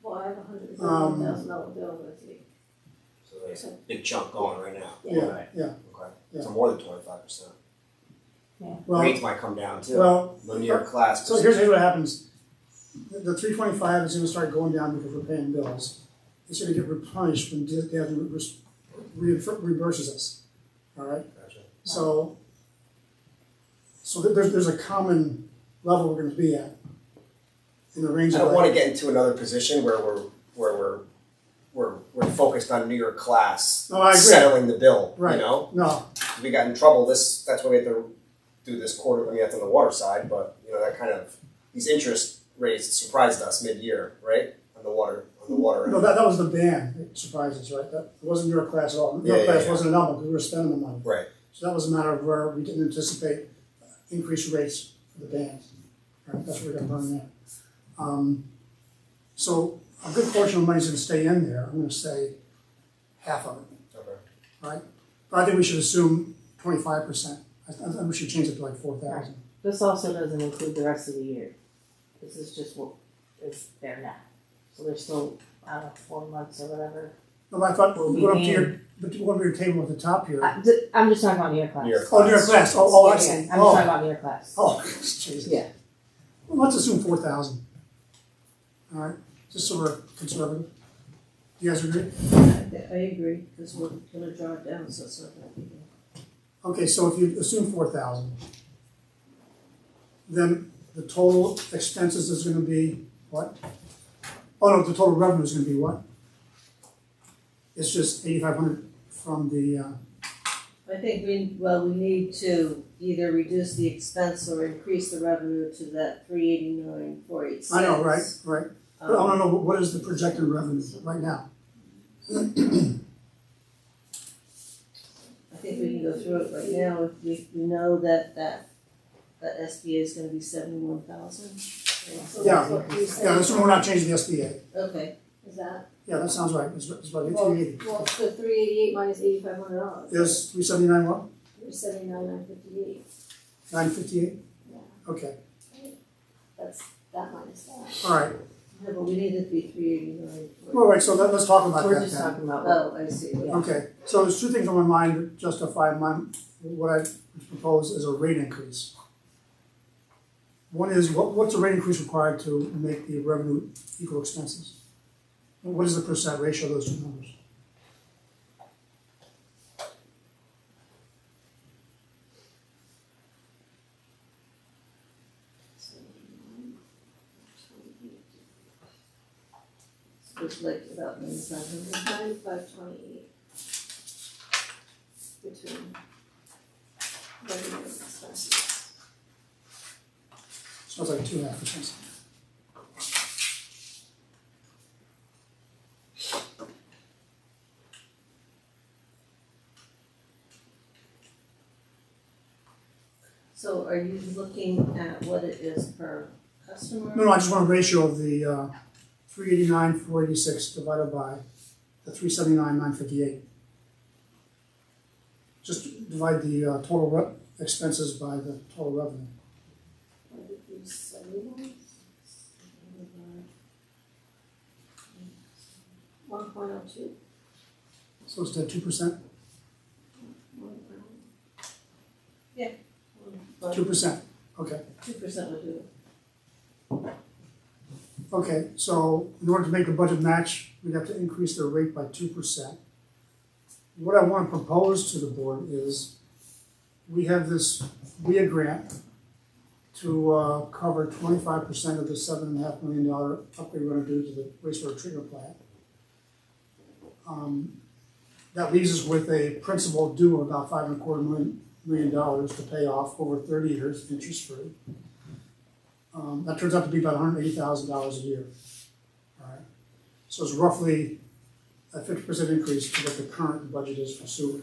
Speaker 4: Well, I have $131,000 bill with you.
Speaker 3: so there's a big chunk going right now.
Speaker 1: Yeah,
Speaker 5: Right.
Speaker 1: yeah,
Speaker 3: Okay,
Speaker 1: Yeah.
Speaker 3: so more than 25%.
Speaker 1: well,
Speaker 3: Rates might come down too.
Speaker 1: well,
Speaker 3: The New York class.
Speaker 1: so here's what happens. The 325 is gonna start going down because we're paying bills. It's gonna get replenished when Devin reimburses us, all right?
Speaker 3: Gotcha.
Speaker 1: So there's a common level we're gonna be at in the range
Speaker 3: I
Speaker 1: of
Speaker 3: don't wanna
Speaker 1: like,
Speaker 3: get into another position where we're focused on New York class.
Speaker 1: No, I agree.
Speaker 3: Settling the bill, you
Speaker 1: Right.
Speaker 3: know?
Speaker 1: no,
Speaker 3: If we got in trouble, that's why we have to do this quarter, I mean, that's on the water side, but, you know, that kind of, these interest rates surprised us mid-year, right? On the water end.
Speaker 1: no, that was the ban, it surprised us, right? That wasn't your class at all. Your
Speaker 3: Yeah,
Speaker 1: class
Speaker 3: yeah.
Speaker 1: wasn't an element because we were spending the money.
Speaker 3: Right.
Speaker 1: So that was a matter of where we didn't anticipate increased rates for the bans. Right, that's where we're gonna burn that. So a good portion of the money's gonna stay in there, I'm gonna say half of it,
Speaker 3: Okay.
Speaker 1: right? But I think we should assume 25%. I think we should change it to like 4,000.
Speaker 2: This also doesn't include the rest of the year. This is just what is there now. So there's still, I don't know, 4 months or whatever.
Speaker 1: No, but I thought,
Speaker 2: We'll be
Speaker 1: going up to
Speaker 2: paying-
Speaker 1: your table at the top here.
Speaker 2: I'm just talking about New York class.
Speaker 3: New York
Speaker 1: Oh, your class, oh, I
Speaker 2: Yeah,
Speaker 1: see.
Speaker 2: I'm just talking about New York class.
Speaker 1: Oh, Jesus.
Speaker 2: Yeah.
Speaker 1: Well, let's assume 4,000. All right, just so we're conservative. You guys agree?
Speaker 7: I agree, because we're gonna draw it down, so it's not gonna be.
Speaker 1: Okay, so if you assume 4,000, then the total expenses is gonna be what? Oh, no, the total revenue is gonna be what? It's just 8,500 from the,
Speaker 7: I think we need to either reduce the expense or increase the revenue to that 389, 486.
Speaker 1: I know, right. But I wanna know, what is the projected revenue right now?
Speaker 7: I think we can go through it right now, if we know that SBA is gonna be 71,000.
Speaker 4: So
Speaker 1: Yeah,
Speaker 4: that's what you said.
Speaker 1: Yeah, that's when we're not changing the SBA.
Speaker 7: Okay,
Speaker 4: Is that?
Speaker 1: Yeah, that sounds right, it's about
Speaker 4: Well,
Speaker 1: 380.
Speaker 4: well, so 388 minus $8,500.
Speaker 1: Is 379 what?
Speaker 4: 379,958.
Speaker 1: 958?
Speaker 4: Yeah,
Speaker 1: Okay,
Speaker 4: that's that minus that.
Speaker 1: all right.
Speaker 7: yeah, but we need it to be 389.
Speaker 1: All right, so let's talk about
Speaker 2: We're
Speaker 1: that
Speaker 2: just
Speaker 1: then.
Speaker 2: talking about
Speaker 7: Oh, I see.
Speaker 1: Okay, so there's two things on my mind that justify what I propose as a rate increase. One is, what's the rate increase required to make the revenue equal expenses? And what is the percent ratio of those two numbers?
Speaker 7: It's like about 9,500.
Speaker 4: 9528 between revenue and expenses.
Speaker 1: Sounds like 2.5%.
Speaker 7: So are you looking at what it is per customer?
Speaker 1: No, I just want a ratio of the 389, 486 divided by the 379, 958. Just divide the total expenses by the total revenue.
Speaker 4: What did you say it was? 1.02.
Speaker 1: So it's at 2%?
Speaker 7: Yeah.
Speaker 1: 2%, okay.
Speaker 7: 2% would do it.
Speaker 1: Okay, so in order to make the budget match, we'd have to increase their rate by 2%. What I want to propose to the board is, we have this WIA grant to cover 25% of the $7.5 million upgrade we're going to do to the wastewater treatment plant. That leaves us with a principal due of about $5.25 million to pay off over 30 years, interest-free. That turns out to be about $180,000 a year. All right. So it's roughly a 50% increase to what the current budget is for sewer.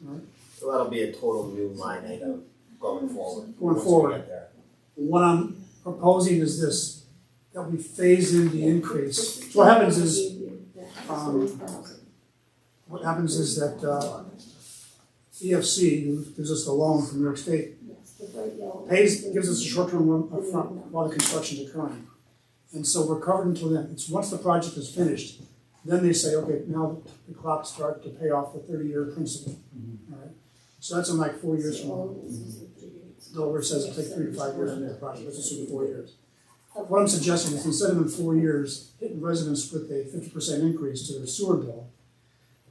Speaker 1: All right.
Speaker 3: So that'll be a total new line item going forward.
Speaker 1: Going
Speaker 3: once we
Speaker 1: forward.
Speaker 3: get there.
Speaker 1: What I'm proposing is this, that we phase in the increase. So what happens is, that EFC, who gives us the loan from New York State, gives us a short-term loan up front while the construction's occurring. And so we're covered until then. It's once the project is finished, then they say, okay, now the clock starts to pay off the 30-year principal. All right. So that's in like 4 years from now. Delaware says it'll take 3 to 5 years to make the project, let's assume 4 years. What I'm suggesting is, instead of in 4 years hitting residents with a 50% increase to their sewer bill,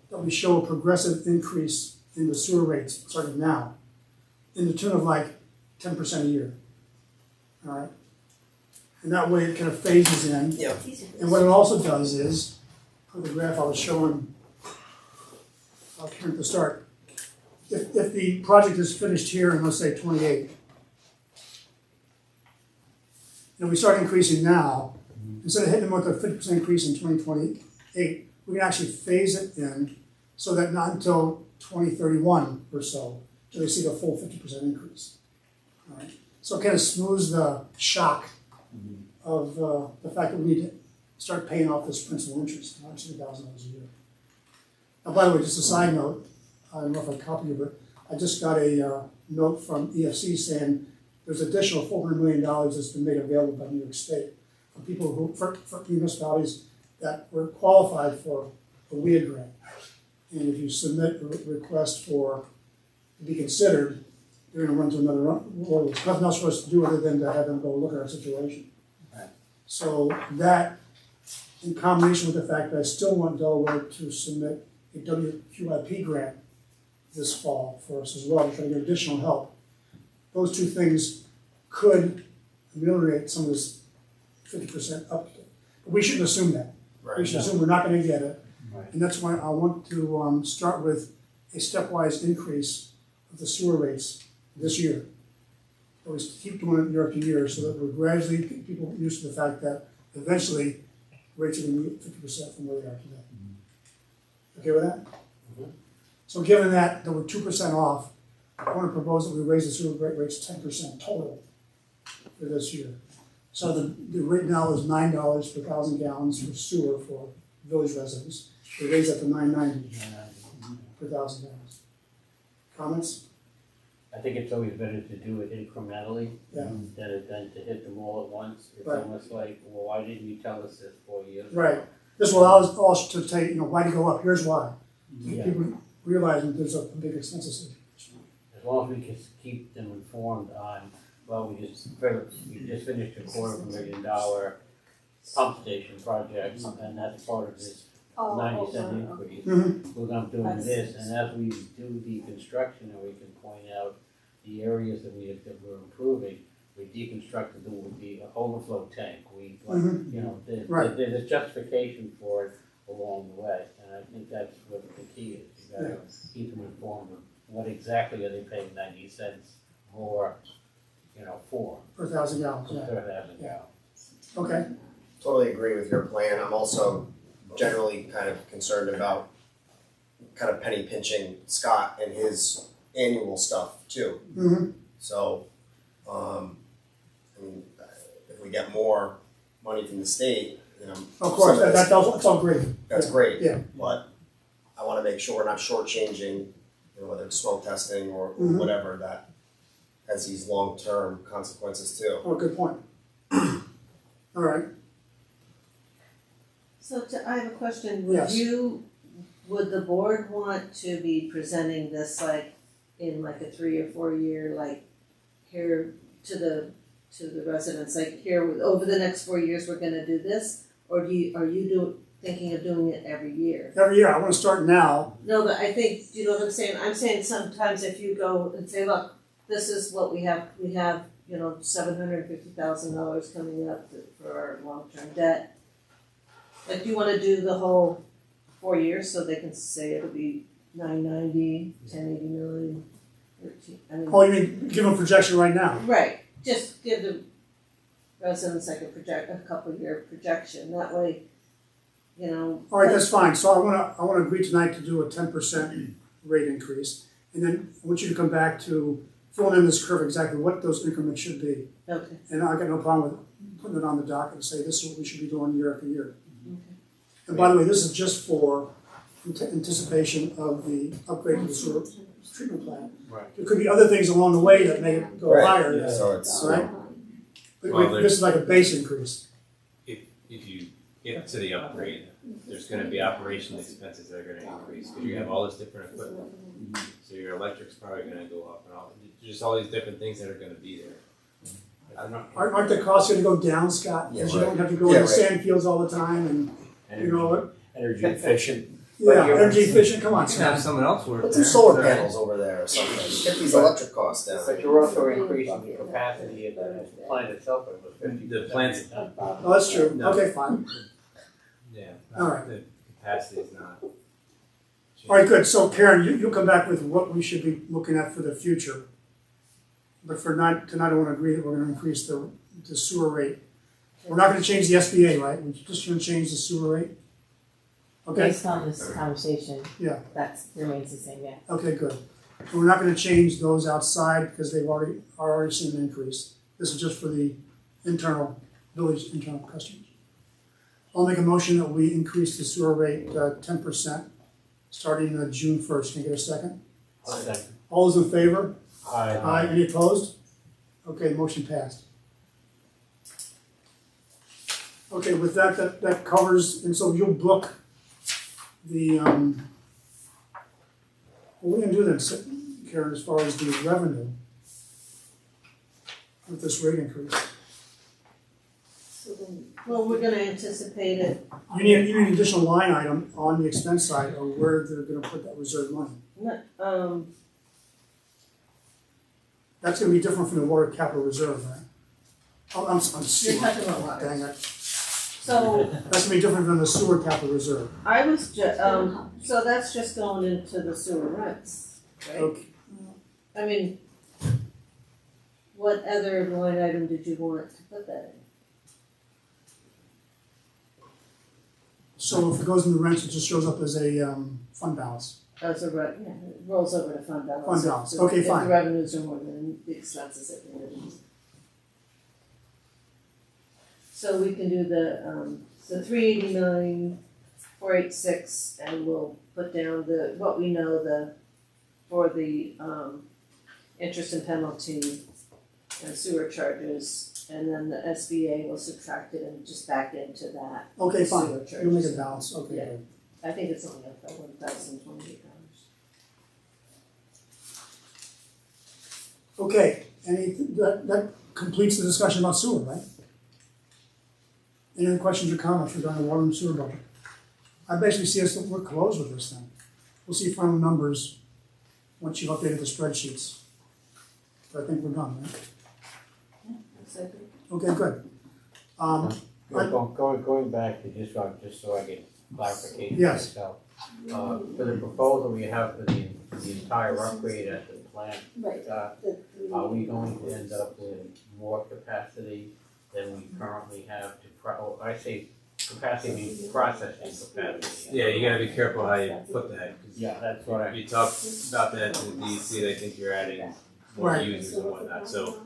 Speaker 1: that we show a progressive increase in the sewer rates starting now, in the tune of like 10% a year. All right? And that way it kind of phases in.
Speaker 3: Yeah.
Speaker 1: And what it also does is, for the graph I was showing here at the start, if the project is finished here in, let's say, 28, and we start increasing now, instead of hitting them with a 50% increase in 2028, we can actually phase it in so that not until 2031 or so do they see the full 50% increase. All right? So it kind of smooths the shock of the fact that we need to start paying off this principal interest, $160,000 a year. Now, by the way, just a side note, I don't know if I copied you, but I just got a note from EFC saying there's additional $400 million that's been made available by New York State for people who, for municipalities that were qualified for a WIA grant. And if you submit a request to be considered, they're going to run to another order. There's nothing else for us to do other than to have them go look at our situation.
Speaker 8: Right.
Speaker 1: So that, in combination with the fact that I still want Delaware to submit a WQIP grant this fall for us as well, to try to get additional help, those two things could ameliorate some of this 50% uptick. But we shouldn't assume that.
Speaker 3: Right.
Speaker 1: We should assume we're not going to get it.
Speaker 8: Right.
Speaker 1: And that's why I want to start with a stepwise increase of the sewer rates this year. But we keep doing it year after year so that we're gradually getting people used to the fact that eventually rates are going to be 50% from where they are today. Okay with that?
Speaker 8: Mm-hmm.
Speaker 1: So given that we're 2% off, I want to propose that we raise the sewer rate rates 10% total for this year. So the rate now is $9 per 1,000 gallons for sewer for village residents. We raise that to $9.90 per 1,000 gallons. Comments?
Speaker 8: I think it's always better to do it incrementally
Speaker 1: Yeah.
Speaker 8: than to hit them all at once. It's
Speaker 1: Right.
Speaker 8: almost like, well, why didn't you tell us this 4 years ago?
Speaker 1: Right. This will allow us all to take, why to go up? Here's why.
Speaker 8: Yeah.
Speaker 1: People realize that there's a big expense associated.
Speaker 8: As long as we can keep them informed on Well, we just finished a $250,000 pump station project, and that's part of this
Speaker 4: Oh,
Speaker 8: 90-cent
Speaker 4: right, okay.
Speaker 8: increase.
Speaker 1: Mhm.
Speaker 8: We're gonna doing
Speaker 2: That's-
Speaker 8: this, and as we do the construction, and we can point out the areas that we're improving, we deconstructed the overflow tank. We,
Speaker 1: Mhm.
Speaker 8: you know,
Speaker 1: Right.
Speaker 8: there's a justification for it along the way, and I think that's what the key is. You gotta keep them informed of what exactly are they paying 90 cents more, you know, for,
Speaker 1: Per 1,000 gallons,
Speaker 8: per
Speaker 1: yeah.
Speaker 8: 1,000
Speaker 1: Yeah.
Speaker 8: gallons.
Speaker 1: Okay,
Speaker 3: Totally agree with your plan. I'm also generally kind of concerned about kind of penny pinching Scott and his annual stuff too.
Speaker 1: mhm,
Speaker 3: So, I mean, if we get more money from the state, you know,
Speaker 1: of course,
Speaker 3: some of this-
Speaker 1: that's all great.
Speaker 3: that's
Speaker 1: Yeah.
Speaker 3: great.
Speaker 1: Yeah.
Speaker 3: But I wanna make sure we're not shortchanging, you know, whether it's smoke testing or
Speaker 1: Mhm.
Speaker 3: whatever that has these long-term consequences too.
Speaker 1: Oh, good point. All right,
Speaker 7: So I have a question,
Speaker 1: Yes.
Speaker 7: would the board want to be presenting this like in like a 3 or 4 year, like here to the residents, like here, over the next 4 years, we're gonna do this? Or are you thinking of doing it every year?
Speaker 1: every year, I wanna start now,
Speaker 7: No, but I think, do you know what I'm saying? I'm saying sometimes if you go and say, look, this is what we have, you know, $750,000 coming up for our long-term debt. Like, do you wanna do the whole 4 years so they can say it'll be 990, 1089, 13, I mean.
Speaker 1: oh, you mean, give them a projection right now?
Speaker 7: Right, just give the residents like a couple year projection, that way, you know.
Speaker 1: All right, that's fine, so I wanna agree tonight to do a 10% rate increase, and then I want you to come back to fill in this curve exactly what those increments should be.
Speaker 7: Okay,
Speaker 1: And I got no problem with putting it on the docket and say, this is what we should be doing year after year.
Speaker 7: okay.
Speaker 1: And by the way, this is just for anticipation of the upgrade to the sewer treatment plant.
Speaker 8: Right.
Speaker 1: There could be other things along the way that may go
Speaker 3: Right.
Speaker 1: higher,
Speaker 9: Yeah.
Speaker 3: So it's,
Speaker 1: right? But
Speaker 5: Well,
Speaker 1: this is like a base increase.
Speaker 5: If you get to the upgrade, there's gonna be operational expenses that are gonna increase, because you have all this different equipment. So your electric's probably gonna go up and just all these different things that are gonna be there. I'm not.
Speaker 1: Aren't the costs gonna go down, Scott? Because you
Speaker 3: Yeah,
Speaker 1: don't have to go
Speaker 3: Yeah,
Speaker 1: in the
Speaker 3: right.
Speaker 1: sand fields all the time and, you know, what?
Speaker 9: Energy efficient.
Speaker 1: Yeah, energy efficient, come on,
Speaker 5: You can have
Speaker 1: Scott.
Speaker 5: someone else work
Speaker 3: put
Speaker 5: there.
Speaker 3: some solar panels over there or something. Get these electric costs down.
Speaker 8: But you're also increasing the capacity of the plant itself, it was 50%.
Speaker 5: The plant's-
Speaker 1: Oh, that's true.
Speaker 5: No.
Speaker 1: Okay, fine.
Speaker 5: Yeah.
Speaker 1: All right.
Speaker 5: The capacity is not.
Speaker 1: All right, good. So Karen, you'll come back with what we should be looking at for the future. But for tonight I want to agree that we're going to increase the sewer rate. We're not going to change the SBA, right? We're just going to change the sewer rate? Okay,
Speaker 2: Based on this conversation,
Speaker 1: yeah,
Speaker 2: that remains the same, yeah.
Speaker 1: okay, good. And we're not going to change those outside because they've already seen an increase. This is just for the village internal customers. I'll make a motion that we increase the sewer rate 10%, starting June 1st. Can I get a second?
Speaker 8: Second.
Speaker 1: All those in favor?
Speaker 8: Aye.
Speaker 1: Aye, any opposed? Okay, motion passed. Okay, with that covers, and so you'll book the, what are we gonna do then, Karen, as far as the revenue with this rate increase?
Speaker 4: So then,
Speaker 7: Well, we're gonna anticipate it,
Speaker 1: You need an additional line item on the expense side of where they're gonna put that reserve money. That's gonna be different from the water capital reserve, right? Oh, I'm
Speaker 7: you're
Speaker 1: sewer.
Speaker 7: talking about water.
Speaker 1: Dang it.
Speaker 7: So,
Speaker 1: That's gonna be different than the sewer capital reserve.
Speaker 7: I was so that's just going into the sewer rents, right?
Speaker 1: Okay.
Speaker 7: I mean, what other line item did you want to put that in?
Speaker 1: So if it goes in the rents, it just shows up as a fund balance.
Speaker 7: As a yeah, it rolls over to fund balance.
Speaker 1: Fund balance.
Speaker 7: If-
Speaker 1: Okay,
Speaker 7: if
Speaker 1: fine.
Speaker 7: the revenues are more than the expenses at the end. So we can do the 389, 486, and we'll put down what we know for the interest and penalty and sewer charges, and then the SBA will subtract it and just back into that.
Speaker 1: Okay,
Speaker 7: sewer
Speaker 1: fine.
Speaker 7: charges.
Speaker 1: You'll make a balance. Okay,
Speaker 7: Yeah.
Speaker 1: good.
Speaker 7: I think it's only up by $1,028.
Speaker 1: Okay, that completes the discussion about sewer, right? Any other questions or comments regarding the water and sewer budget? I basically see us that we're closed with this thing. We'll see final numbers once you've updated the spreadsheets. But I think we're done, right? Okay, good.
Speaker 8: Going back to just so I get clarification
Speaker 1: Yes.
Speaker 8: myself. For the proposal we have for the entire upgrade at the plant,
Speaker 4: Right.
Speaker 8: are we going to end up with more capacity than we currently have I say capacity, processing capacity?
Speaker 5: Yeah, you gotta be careful how you put that, 'cause
Speaker 8: Yeah, that's what
Speaker 5: if you talk about that to the DEC, they think you're adding more
Speaker 1: Right.
Speaker 5: users and whatnot, so.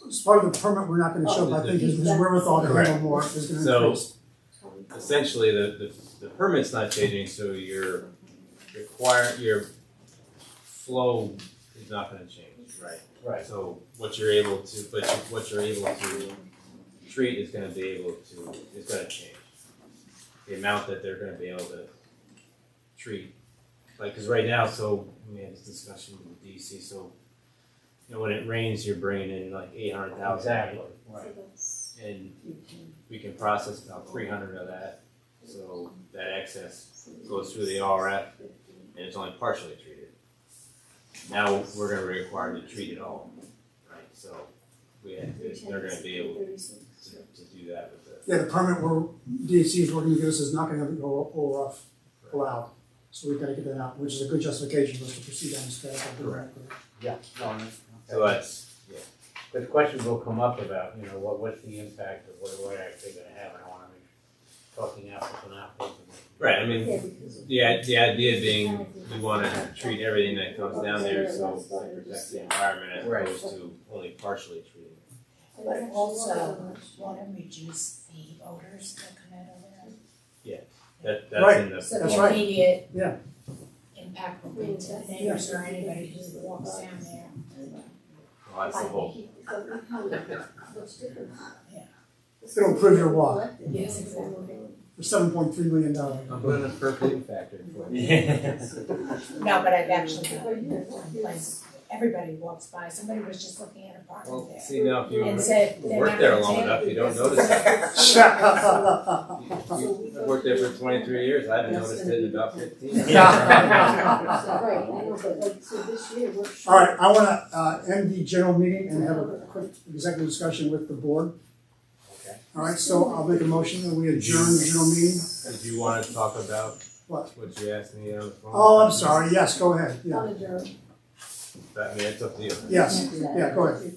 Speaker 1: As part of the permit, we're not gonna show, but I think his wherewithal to handle more is gonna
Speaker 5: So-
Speaker 1: increase.
Speaker 5: Essentially, the permit's not changing, so your flow is not gonna change, right?
Speaker 8: Right.
Speaker 5: So what you're able to treat is gonna change. The amount that they're gonna be able to treat, like, cause right now, so we had this discussion with the DEC, so, you know, when it rains, you're bringing in like 800,000.
Speaker 8: Exactly, right.
Speaker 5: And we can process about 300 of that, so that excess goes through the RF, and it's only partially treated. Now, we're gonna be required to treat it all, right, so they're gonna be able to do that with the.
Speaker 1: Yeah, the permit where DEC is working to get us is not gonna have it go ORF allowed. So we've gotta get that out, which is a good justification for us to proceed down this path directly.
Speaker 8: Yeah.
Speaker 5: So that's, yeah.
Speaker 8: But the questions will come up about, you know, what's the impact of what we're actually gonna have, and I wanna make talking apples and apples.
Speaker 5: Right, I mean, the idea being, we wanna treat everything that comes down there, so it protects the environment as opposed to only partially treating.
Speaker 6: But also, want to reduce the odors that come out of there.
Speaker 5: That's
Speaker 1: Right.
Speaker 5: in the.
Speaker 6: So
Speaker 1: That's
Speaker 6: the
Speaker 1: right.
Speaker 6: immediate
Speaker 1: Yeah.
Speaker 6: impact will be to the neighbors or anybody who walks down there.
Speaker 5: Well, that's the whole.
Speaker 1: It'll improve your walk
Speaker 6: Yes, exactly.
Speaker 1: for $7.3 million.
Speaker 5: I'm putting a percolate factor for you.
Speaker 6: No, but I've actually got complaints. Everybody walks by, somebody was just looking at a parking
Speaker 5: Well,
Speaker 6: there.
Speaker 5: see, now if you
Speaker 6: And said, they're
Speaker 5: work
Speaker 6: not
Speaker 5: there
Speaker 6: gonna
Speaker 5: long
Speaker 6: take
Speaker 5: enough,
Speaker 6: it.
Speaker 5: you don't notice it.
Speaker 1: Shut
Speaker 5: I've worked there for 23 years, I haven't noticed it in about 15.
Speaker 4: Right, I know, but like, so this year, we're.
Speaker 1: All right, I wanna end the general meeting and have a quick executive discussion with the board.
Speaker 8: Okay.
Speaker 1: All right, so I'll make a motion that we adjourn the general meeting.
Speaker 5: Did you want to talk about
Speaker 1: What?
Speaker 5: what you asked me on the phone?
Speaker 1: Oh, I'm sorry, yes, go ahead, yeah,
Speaker 4: On adjourn.
Speaker 5: I mean, it's up to you.
Speaker 1: yes, yeah, go ahead.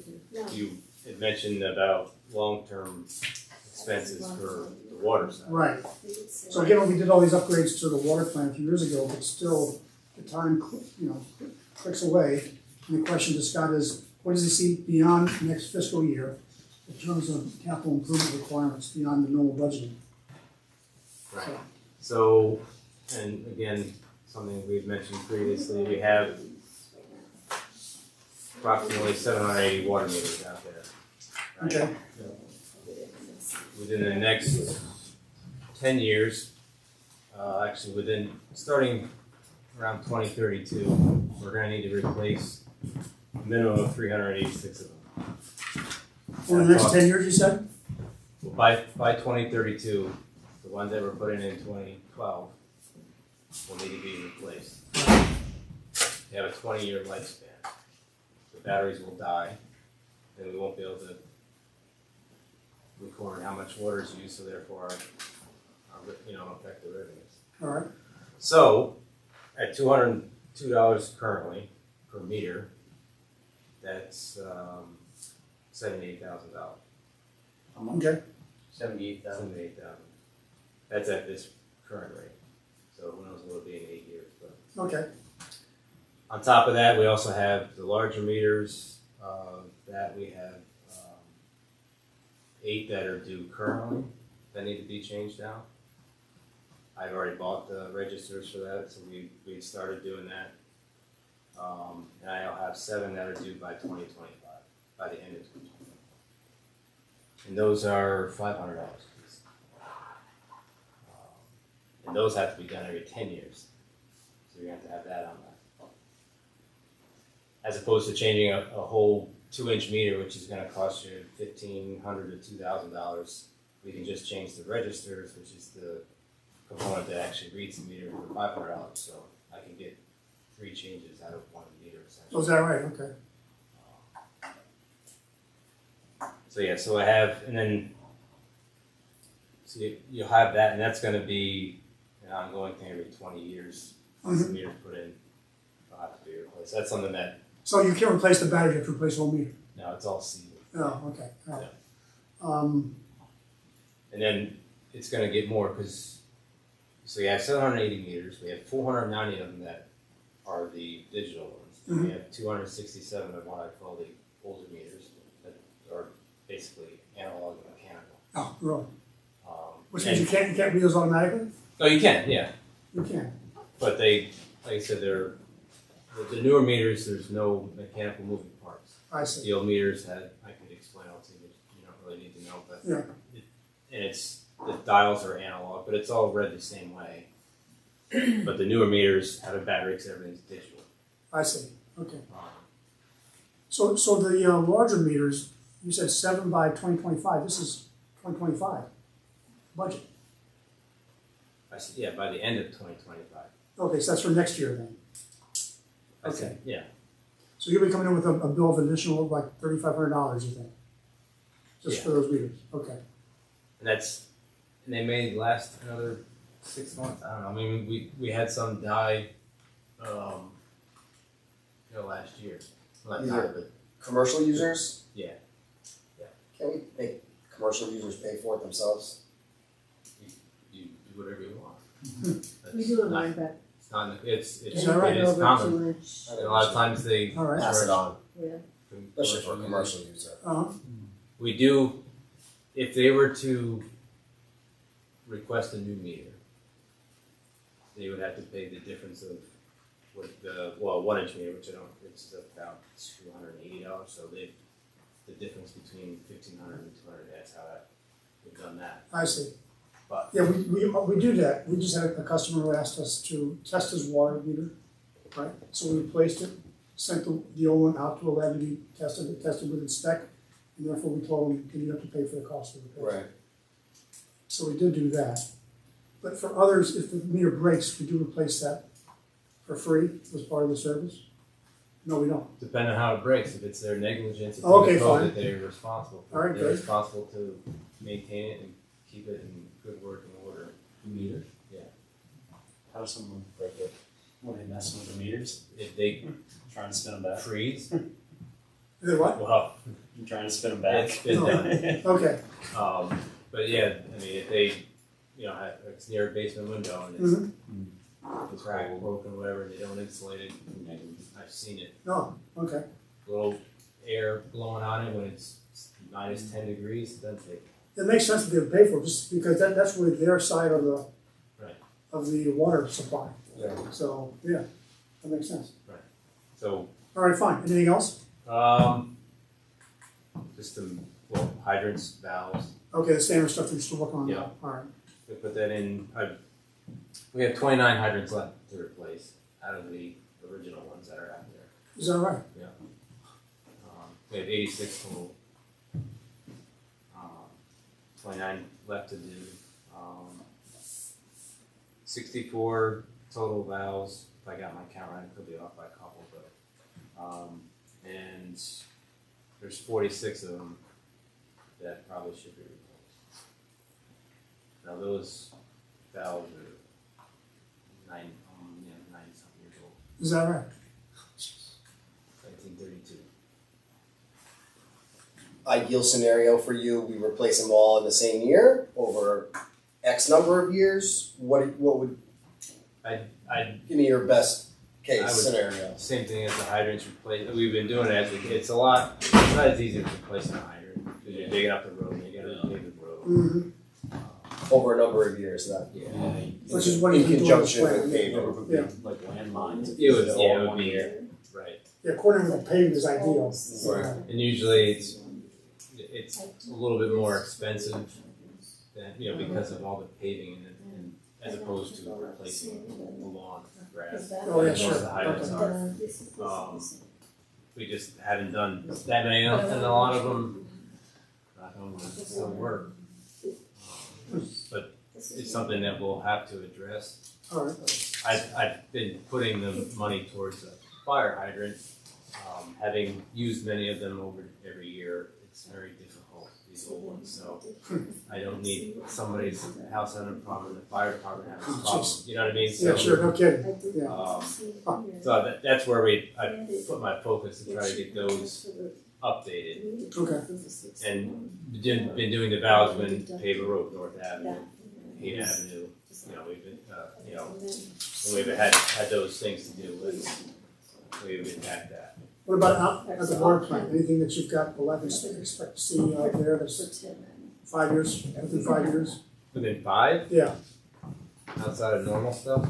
Speaker 5: You had mentioned about long-term expenses for the water side.
Speaker 1: Right, so again, we did all these upgrades to the water plant a few years ago, but still, the time, clicks away. And the question to Scott is, what does he see beyond next fiscal year in terms of capital improvement requirements beyond the normal budgeting?
Speaker 5: Right. So, and again, something we've mentioned previously, we have approximately 780 water meters out there. Right?
Speaker 1: Okay,
Speaker 5: Within the next 10 years, actually starting around 2032, we're gonna need to replace a minimum of 386 of them.
Speaker 1: over the next 10 years, you said?
Speaker 5: Well, by 2032, the ones that were put in 2012 will need to be replaced. They have a 20-year lifespan. The batteries will die, then we won't be able to record how much water is used, so therefore affect the revenues.
Speaker 1: All right,
Speaker 5: So, at $202 currently per meter, that's $78,000.
Speaker 1: okay,
Speaker 8: 78,000.
Speaker 5: $78,000. That's at this current rate. So who knows what it'll be in 8 years. But
Speaker 1: okay,
Speaker 5: on top of that, we also have the larger meters that we have 8 that are due currently that need to be changed out. I've already bought the registers for that, so we started doing that. And I'll have 7 that are due by 2025, by the end of 2025. And those are $500 a piece. And those have to be done every 10 years. So you have to have that on that. As opposed to changing a whole 2-inch meter, which is gonna cost you $1,500 to $2,000, we can just change the registers, which is the component that actually reads the meter for $500. So I can get 3 changes out of 1 meter
Speaker 1: Oh,
Speaker 5: essentially.
Speaker 1: is that right? Okay.
Speaker 5: So yeah, so I have, and then, so you'll have that, and that's gonna be an ongoing thing every 20 years. Once the meter's put in, it'll have to be replaced. That's something that,
Speaker 1: So you can't replace the battery, you have to replace the whole meter?
Speaker 5: now it's all sealed.
Speaker 1: Oh, okay, all right.
Speaker 5: And then it's gonna get more, cause, so you have 780 meters, we have 490 of them that are the digital ones. And we have 267 of what I call the older meters that are basically analog and mechanical.
Speaker 1: Oh, really? Which
Speaker 5: and-
Speaker 1: means you can't read those automatically?
Speaker 5: Oh, you can, yeah.
Speaker 1: You can.
Speaker 5: But they, like I said, the newer meters, there's no mechanical moving parts.
Speaker 1: I see.
Speaker 5: The old meters had, I could explain all to you, but you don't really need to know, but.
Speaker 1: Yeah.
Speaker 5: And the dials are analog, but it's all read the same way. But the newer meters have a battery because everything's digital.
Speaker 1: I see, okay.
Speaker 5: Um,
Speaker 1: So the larger meters, you said 7 by 2025, this is 2025 budget.
Speaker 5: yeah, by the end of 2025.
Speaker 1: Okay, so that's for next year then.
Speaker 5: I said,
Speaker 1: Okay.
Speaker 5: yeah.
Speaker 1: So you'll be coming in with a bill of additional like $3,500, you think? Just
Speaker 5: Yeah.
Speaker 1: for those meters, okay.
Speaker 5: And they may last another 6 months. I don't know. I mean, we had some die, last year. Well,
Speaker 3: These
Speaker 5: not
Speaker 3: are-
Speaker 5: but
Speaker 3: Commercial users,
Speaker 5: yeah,
Speaker 3: can we make commercial users pay for it themselves?
Speaker 5: you do whatever you want.
Speaker 7: We
Speaker 5: That's
Speaker 7: do a
Speaker 5: not-
Speaker 7: line back.
Speaker 5: It's not. It's
Speaker 1: Is that right?
Speaker 5: it is
Speaker 7: Over
Speaker 5: common.
Speaker 7: 2-inch,
Speaker 5: And a lot of times they
Speaker 1: All right.
Speaker 3: Pass it on,
Speaker 7: yeah.
Speaker 3: especially for a commercial user.
Speaker 5: We do, if they were to request a new meter, they would have to pay the difference of what the 1-inch meter, which I don't, it's about $280. So the difference between $1,500 and $200. That's how we've done that.
Speaker 1: I see.
Speaker 5: But
Speaker 1: Yeah, we do that. We just had a customer who asked us to test his water meter, right? So we replaced it, sent the old one out to a lab to be tested, it tested within spec, and therefore we told him, you have to pay for the cost of the repair.
Speaker 3: Right.
Speaker 1: So we did do that. But for others, if the meter breaks, we do replace that for free as part of the service. No, we don't.
Speaker 5: depending on how it breaks, if it's their negligence, it's
Speaker 1: Okay,
Speaker 5: their code
Speaker 1: fine.
Speaker 5: that they're responsible for.
Speaker 1: All right,
Speaker 5: They're
Speaker 1: good.
Speaker 5: responsible to maintain it and keep it in good working order.
Speaker 9: Meter?
Speaker 5: Yeah.
Speaker 9: How does someone break it? When they messing with the meters?
Speaker 5: If they
Speaker 9: Trying to spin them back?
Speaker 5: freeze,
Speaker 1: Is it what?
Speaker 5: well,
Speaker 9: I'm trying to spin them back.
Speaker 5: it's been done.
Speaker 1: Okay.
Speaker 5: But yeah, I mean, if they, it's near a basement window and it's cracked, broken, whatever, and they don't insulate it, I've seen it.
Speaker 1: No, okay.
Speaker 5: Little air blowing on it when it's minus 10 degrees, it doesn't take.
Speaker 1: It makes sense to be able to pay for it, just because that's really their side of the
Speaker 5: Right.
Speaker 1: of the water supply.
Speaker 3: Yeah.
Speaker 1: So, yeah, that makes sense.
Speaker 5: So,
Speaker 1: All right, fine. Anything else?
Speaker 5: just some, hydrants, valves,
Speaker 1: Okay, the standard stuff that you're still working on
Speaker 5: Yeah.
Speaker 1: now. All right.
Speaker 5: we put that in. We have 29 hydrants left to replace out of the original ones that are out there.
Speaker 1: Is that right?
Speaker 5: We have 86 total. 29 left to do. 64 total valves. If I got my count right, I could be off by a couple, but and there's 46 of them that probably should be replaced. Now those valves are 90 something years old.
Speaker 1: Is that right?
Speaker 5: 1932.
Speaker 3: Ideal scenario for you, we replace them all in the same year over X number of years? What would,
Speaker 5: I
Speaker 3: give me your best
Speaker 5: I
Speaker 3: case
Speaker 5: would-
Speaker 3: scenario?
Speaker 5: Same thing as the hydrants replace. We've been doing it as it's not as easy as replacing a hydrant because you're digging up the road and you gotta pave the road.
Speaker 1: Mm-hmm.
Speaker 3: Over a number of years, that,
Speaker 5: Yeah.
Speaker 1: Which is what
Speaker 3: in
Speaker 1: he's been doing
Speaker 3: conjunction
Speaker 1: with
Speaker 3: with
Speaker 1: the
Speaker 3: paving.
Speaker 9: It would be
Speaker 1: Yeah.
Speaker 9: like landmines.
Speaker 5: It would,
Speaker 9: All
Speaker 5: yeah, it would
Speaker 9: one
Speaker 5: be
Speaker 9: year.
Speaker 5: right.
Speaker 1: Yeah, according to the paving is ideal.
Speaker 3: Right.
Speaker 5: And usually it's a little bit more expensive than because of all the paving and as opposed to replacing the lawn grass.
Speaker 1: Oh, yeah,
Speaker 5: Most
Speaker 1: sure.
Speaker 5: of the hydrants
Speaker 1: Okay.
Speaker 5: are. we just haven't done that many of them, and a lot of them, knock on wood, don't work. But it's something that we'll have to address.
Speaker 1: All right.
Speaker 5: I've been putting the money towards a fire hydrant. Having used many of them over every year, it's very difficult, these old ones, so I don't need somebody's house having a problem, the fire department having a problem, you know what I mean?
Speaker 1: Yeah,
Speaker 5: So,
Speaker 1: sure, no kidding. Yeah.
Speaker 5: So that's where I put my focus to try to get those updated.
Speaker 1: Okay.
Speaker 5: And been doing the valves when paver road, North Avenue, Haight Avenue, we've been, when we've had those things to do with, we've been at that.
Speaker 1: What about out at the water plant? Anything that you've got, expect to see out there that's 5 years, within 5 years?
Speaker 5: Within 5,
Speaker 1: Yeah,
Speaker 5: outside of normal stuff,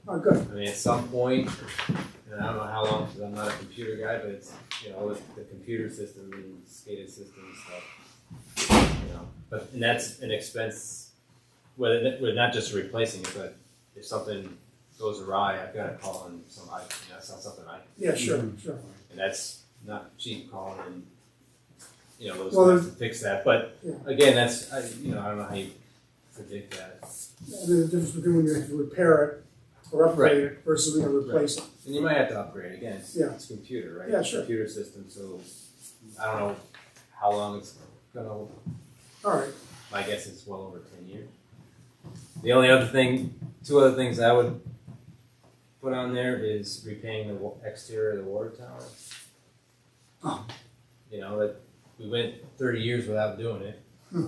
Speaker 1: oh, good.
Speaker 5: I mean, at some point, and I don't know how long, because I'm not a computer guy, but it's, with the computer system and SCADA system and stuff, but, and that's an expense, we're not just replacing it, but if something goes awry, I've got to call in somebody, that's not something
Speaker 1: Yeah, sure, sure.
Speaker 5: and that's not cheap calling in, those
Speaker 1: Well,
Speaker 5: guys to fix that, but
Speaker 1: Yeah.
Speaker 5: again, that's, I don't know how you predict that.
Speaker 1: I mean, the difference between when you have to repair it or upgrade it versus when you replace it.
Speaker 5: And you might have to upgrade again,
Speaker 1: Yeah.
Speaker 5: it's computer, right?
Speaker 1: Yeah, sure.
Speaker 5: Computer system, so I don't know how long it's gonna,
Speaker 1: All right.
Speaker 5: my guess is well over 10 years. The only other thing, 2 other things I would put on there is repaying the exterior of the water tower.
Speaker 1: Oh.
Speaker 5: That we went 30 years without doing it. We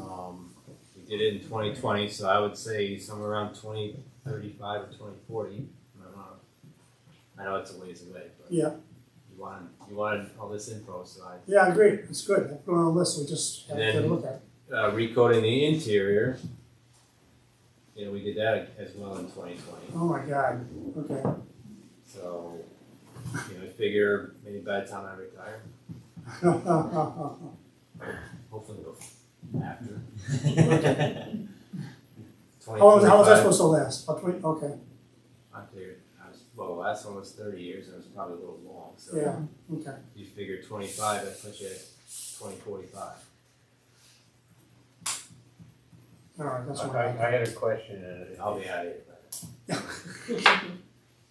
Speaker 5: did it in 2020, so I would say somewhere around 2035 or 2040. I know it's a ways away, but
Speaker 1: Yeah,
Speaker 5: you wanted all this info, so
Speaker 1: yeah, I agree. It's good. I've put it on the list. We just have to
Speaker 5: And
Speaker 1: take a
Speaker 5: then-
Speaker 1: look at it.
Speaker 5: recoating the interior. We did that as well in 2020.
Speaker 1: Oh, my God. Okay.
Speaker 5: So, I figure maybe by the time I retire, hopefully after.
Speaker 1: How was that supposed to last? About 20, okay,
Speaker 5: I figured, the last one was 30 years and it was probably a little long. So
Speaker 1: yeah, okay.
Speaker 5: you figure 25, that puts you at 2045.
Speaker 1: All right, that's
Speaker 8: I
Speaker 1: one.
Speaker 8: had a question, and
Speaker 5: I'll be out of here.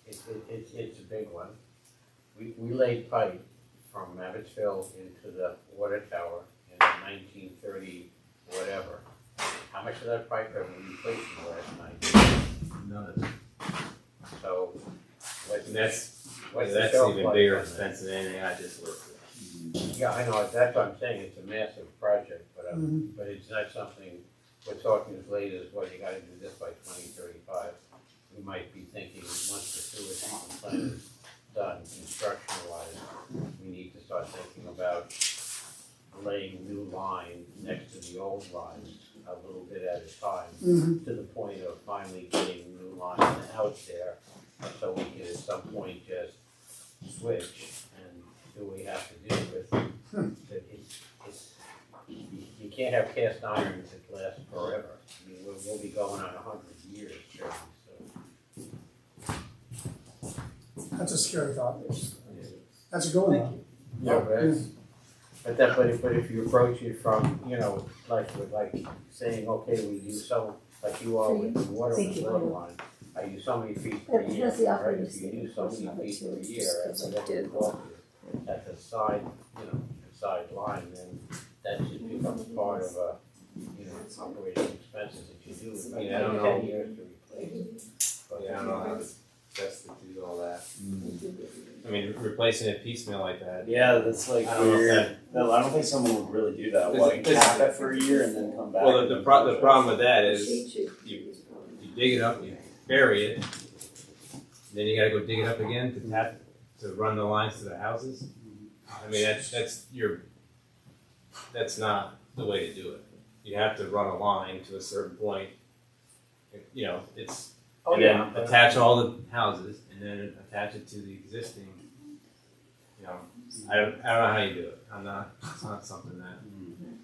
Speaker 8: it's a big one. We laid pipe from Abbotsville into the water tower in 1930 whatever. How much of that pipe have we replaced in the last 9 years?
Speaker 5: None of it.
Speaker 8: So what's
Speaker 5: And that's
Speaker 8: the shelf
Speaker 5: even
Speaker 8: life
Speaker 5: bigger
Speaker 8: on that?
Speaker 5: expense than anything I just worked with.
Speaker 8: Yeah, I know, that's what I'm saying, it's a massive project, but
Speaker 1: Mhm.
Speaker 8: but it's not something, we're talking as late as, well, you gotta do this by 2035. We might be thinking, once the sewer treatment plant is done, construction wise, we need to start thinking about laying new line next to the old lines a little bit at a time,
Speaker 1: Mhm.
Speaker 8: to the point of finally getting new lines out there, so we can at some point just switch and do what we have to do with it. It's, you can't have cast irons that last forever. I mean, we'll be going on 100 years, surely, so.
Speaker 1: That's a scary thought. That's a good one, though.
Speaker 8: Yeah, but if you approach it from, like saying, okay, we use so, like you are with the water line, I use so many feet per year,
Speaker 4: That's the
Speaker 8: right?
Speaker 4: operating
Speaker 8: If you use so many
Speaker 4: system.
Speaker 8: feet per year, and whatever you walk at the side, the side line, then that should become part of a, operating expenses that you do. It might
Speaker 5: Yeah, I don't
Speaker 8: take
Speaker 5: know.
Speaker 8: 10 years to replace.
Speaker 5: But I don't know how best to do all that. I mean, replacing it piecemeal like that.
Speaker 9: Yeah, that's like
Speaker 5: I don't know if
Speaker 9: weird. No, I don't think someone would really do that.
Speaker 5: This-
Speaker 9: Like
Speaker 5: this-
Speaker 9: cap it for a year and then come back.
Speaker 5: Well,
Speaker 9: and
Speaker 5: the
Speaker 9: then
Speaker 5: problem with that is
Speaker 4: Cheat
Speaker 5: you dig it up, you bury it, then you gotta go dig it up again to run the lines to the houses. I mean, that's not the way to do it. You have to run a line to a certain point.
Speaker 8: Oh,
Speaker 5: And then attach all the houses and then attach it to the existing. I don't know how you do it. It's not something that.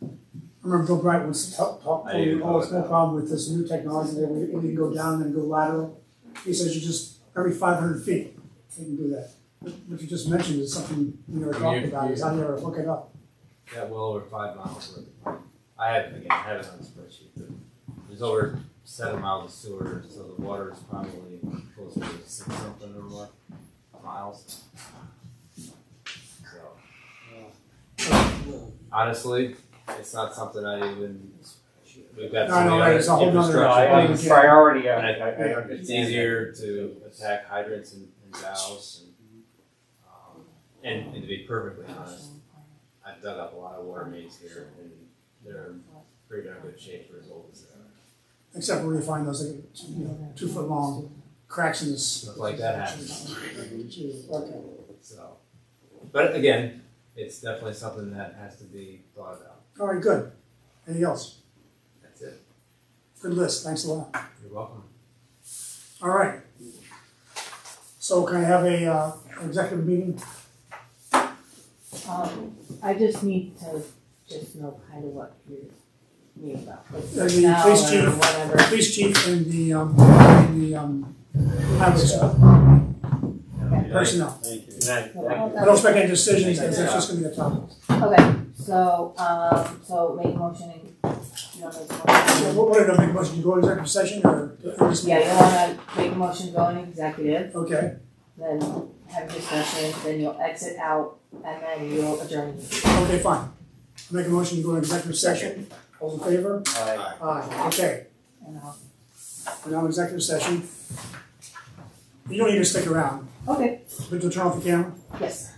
Speaker 1: I remember Bill Bright once talked,
Speaker 5: I didn't know
Speaker 1: it's no
Speaker 5: that.
Speaker 1: problem with this new technology, that we can go down and go lateral. He says you just, every 500 feet, you can do that. what you just mentioned is something we never talked about, is how do you ever hook it up?
Speaker 5: Got well over 5 miles worth of pipe. I have it on the spreadsheet, but there's over 7 miles of sewer, so the water is probably close to 6 something or more miles. So, honestly, it's not something we've got
Speaker 1: No,
Speaker 5: so
Speaker 1: no,
Speaker 5: many
Speaker 1: right,
Speaker 5: other
Speaker 1: it's a whole nother-
Speaker 5: infrastructure.
Speaker 9: priority,
Speaker 5: And
Speaker 9: I
Speaker 5: it's
Speaker 9: understand.
Speaker 5: easier to attack hydrants and valves and to be perfectly honest, I've dug up a lot of water mains here and they're in pretty darn good shape for as old as they are.
Speaker 1: Except where you find those, like, 2 foot long cracks in this.
Speaker 5: Stuff like that happens.
Speaker 1: Okay.
Speaker 5: So, but again, it's definitely something that has to be thought about.
Speaker 1: All right, good. Anything else?
Speaker 5: That's it.
Speaker 1: Good list, thanks a lot.
Speaker 5: You're welcome.
Speaker 1: All right. So can I have a executive meeting?
Speaker 2: I just need to just know kind of what you're meeting about. Like
Speaker 1: The
Speaker 2: personnel
Speaker 1: police
Speaker 2: or
Speaker 1: chief.
Speaker 2: whatever.
Speaker 1: Police chief and the highway super- personnel.
Speaker 9: Thank you.
Speaker 1: I don't expect any decisions, that's just gonna be a topic.
Speaker 2: Okay, so, make a motion and, you want to make a motion?
Speaker 1: What are you gonna make a motion, you go into executive session or?
Speaker 2: Yeah, you wanna make a motion, go in executive,
Speaker 1: Okay,
Speaker 2: then have a discussion, then you'll exit out, and then you'll adjourn.
Speaker 1: okay, fine. Make a motion to go into executive session, all in favor?
Speaker 9: Aye.
Speaker 1: Aye, okay,
Speaker 2: And I'll,
Speaker 1: we're now in executive session. You don't need to stick around,
Speaker 2: okay,
Speaker 1: but to turn off the camera.
Speaker 2: yes.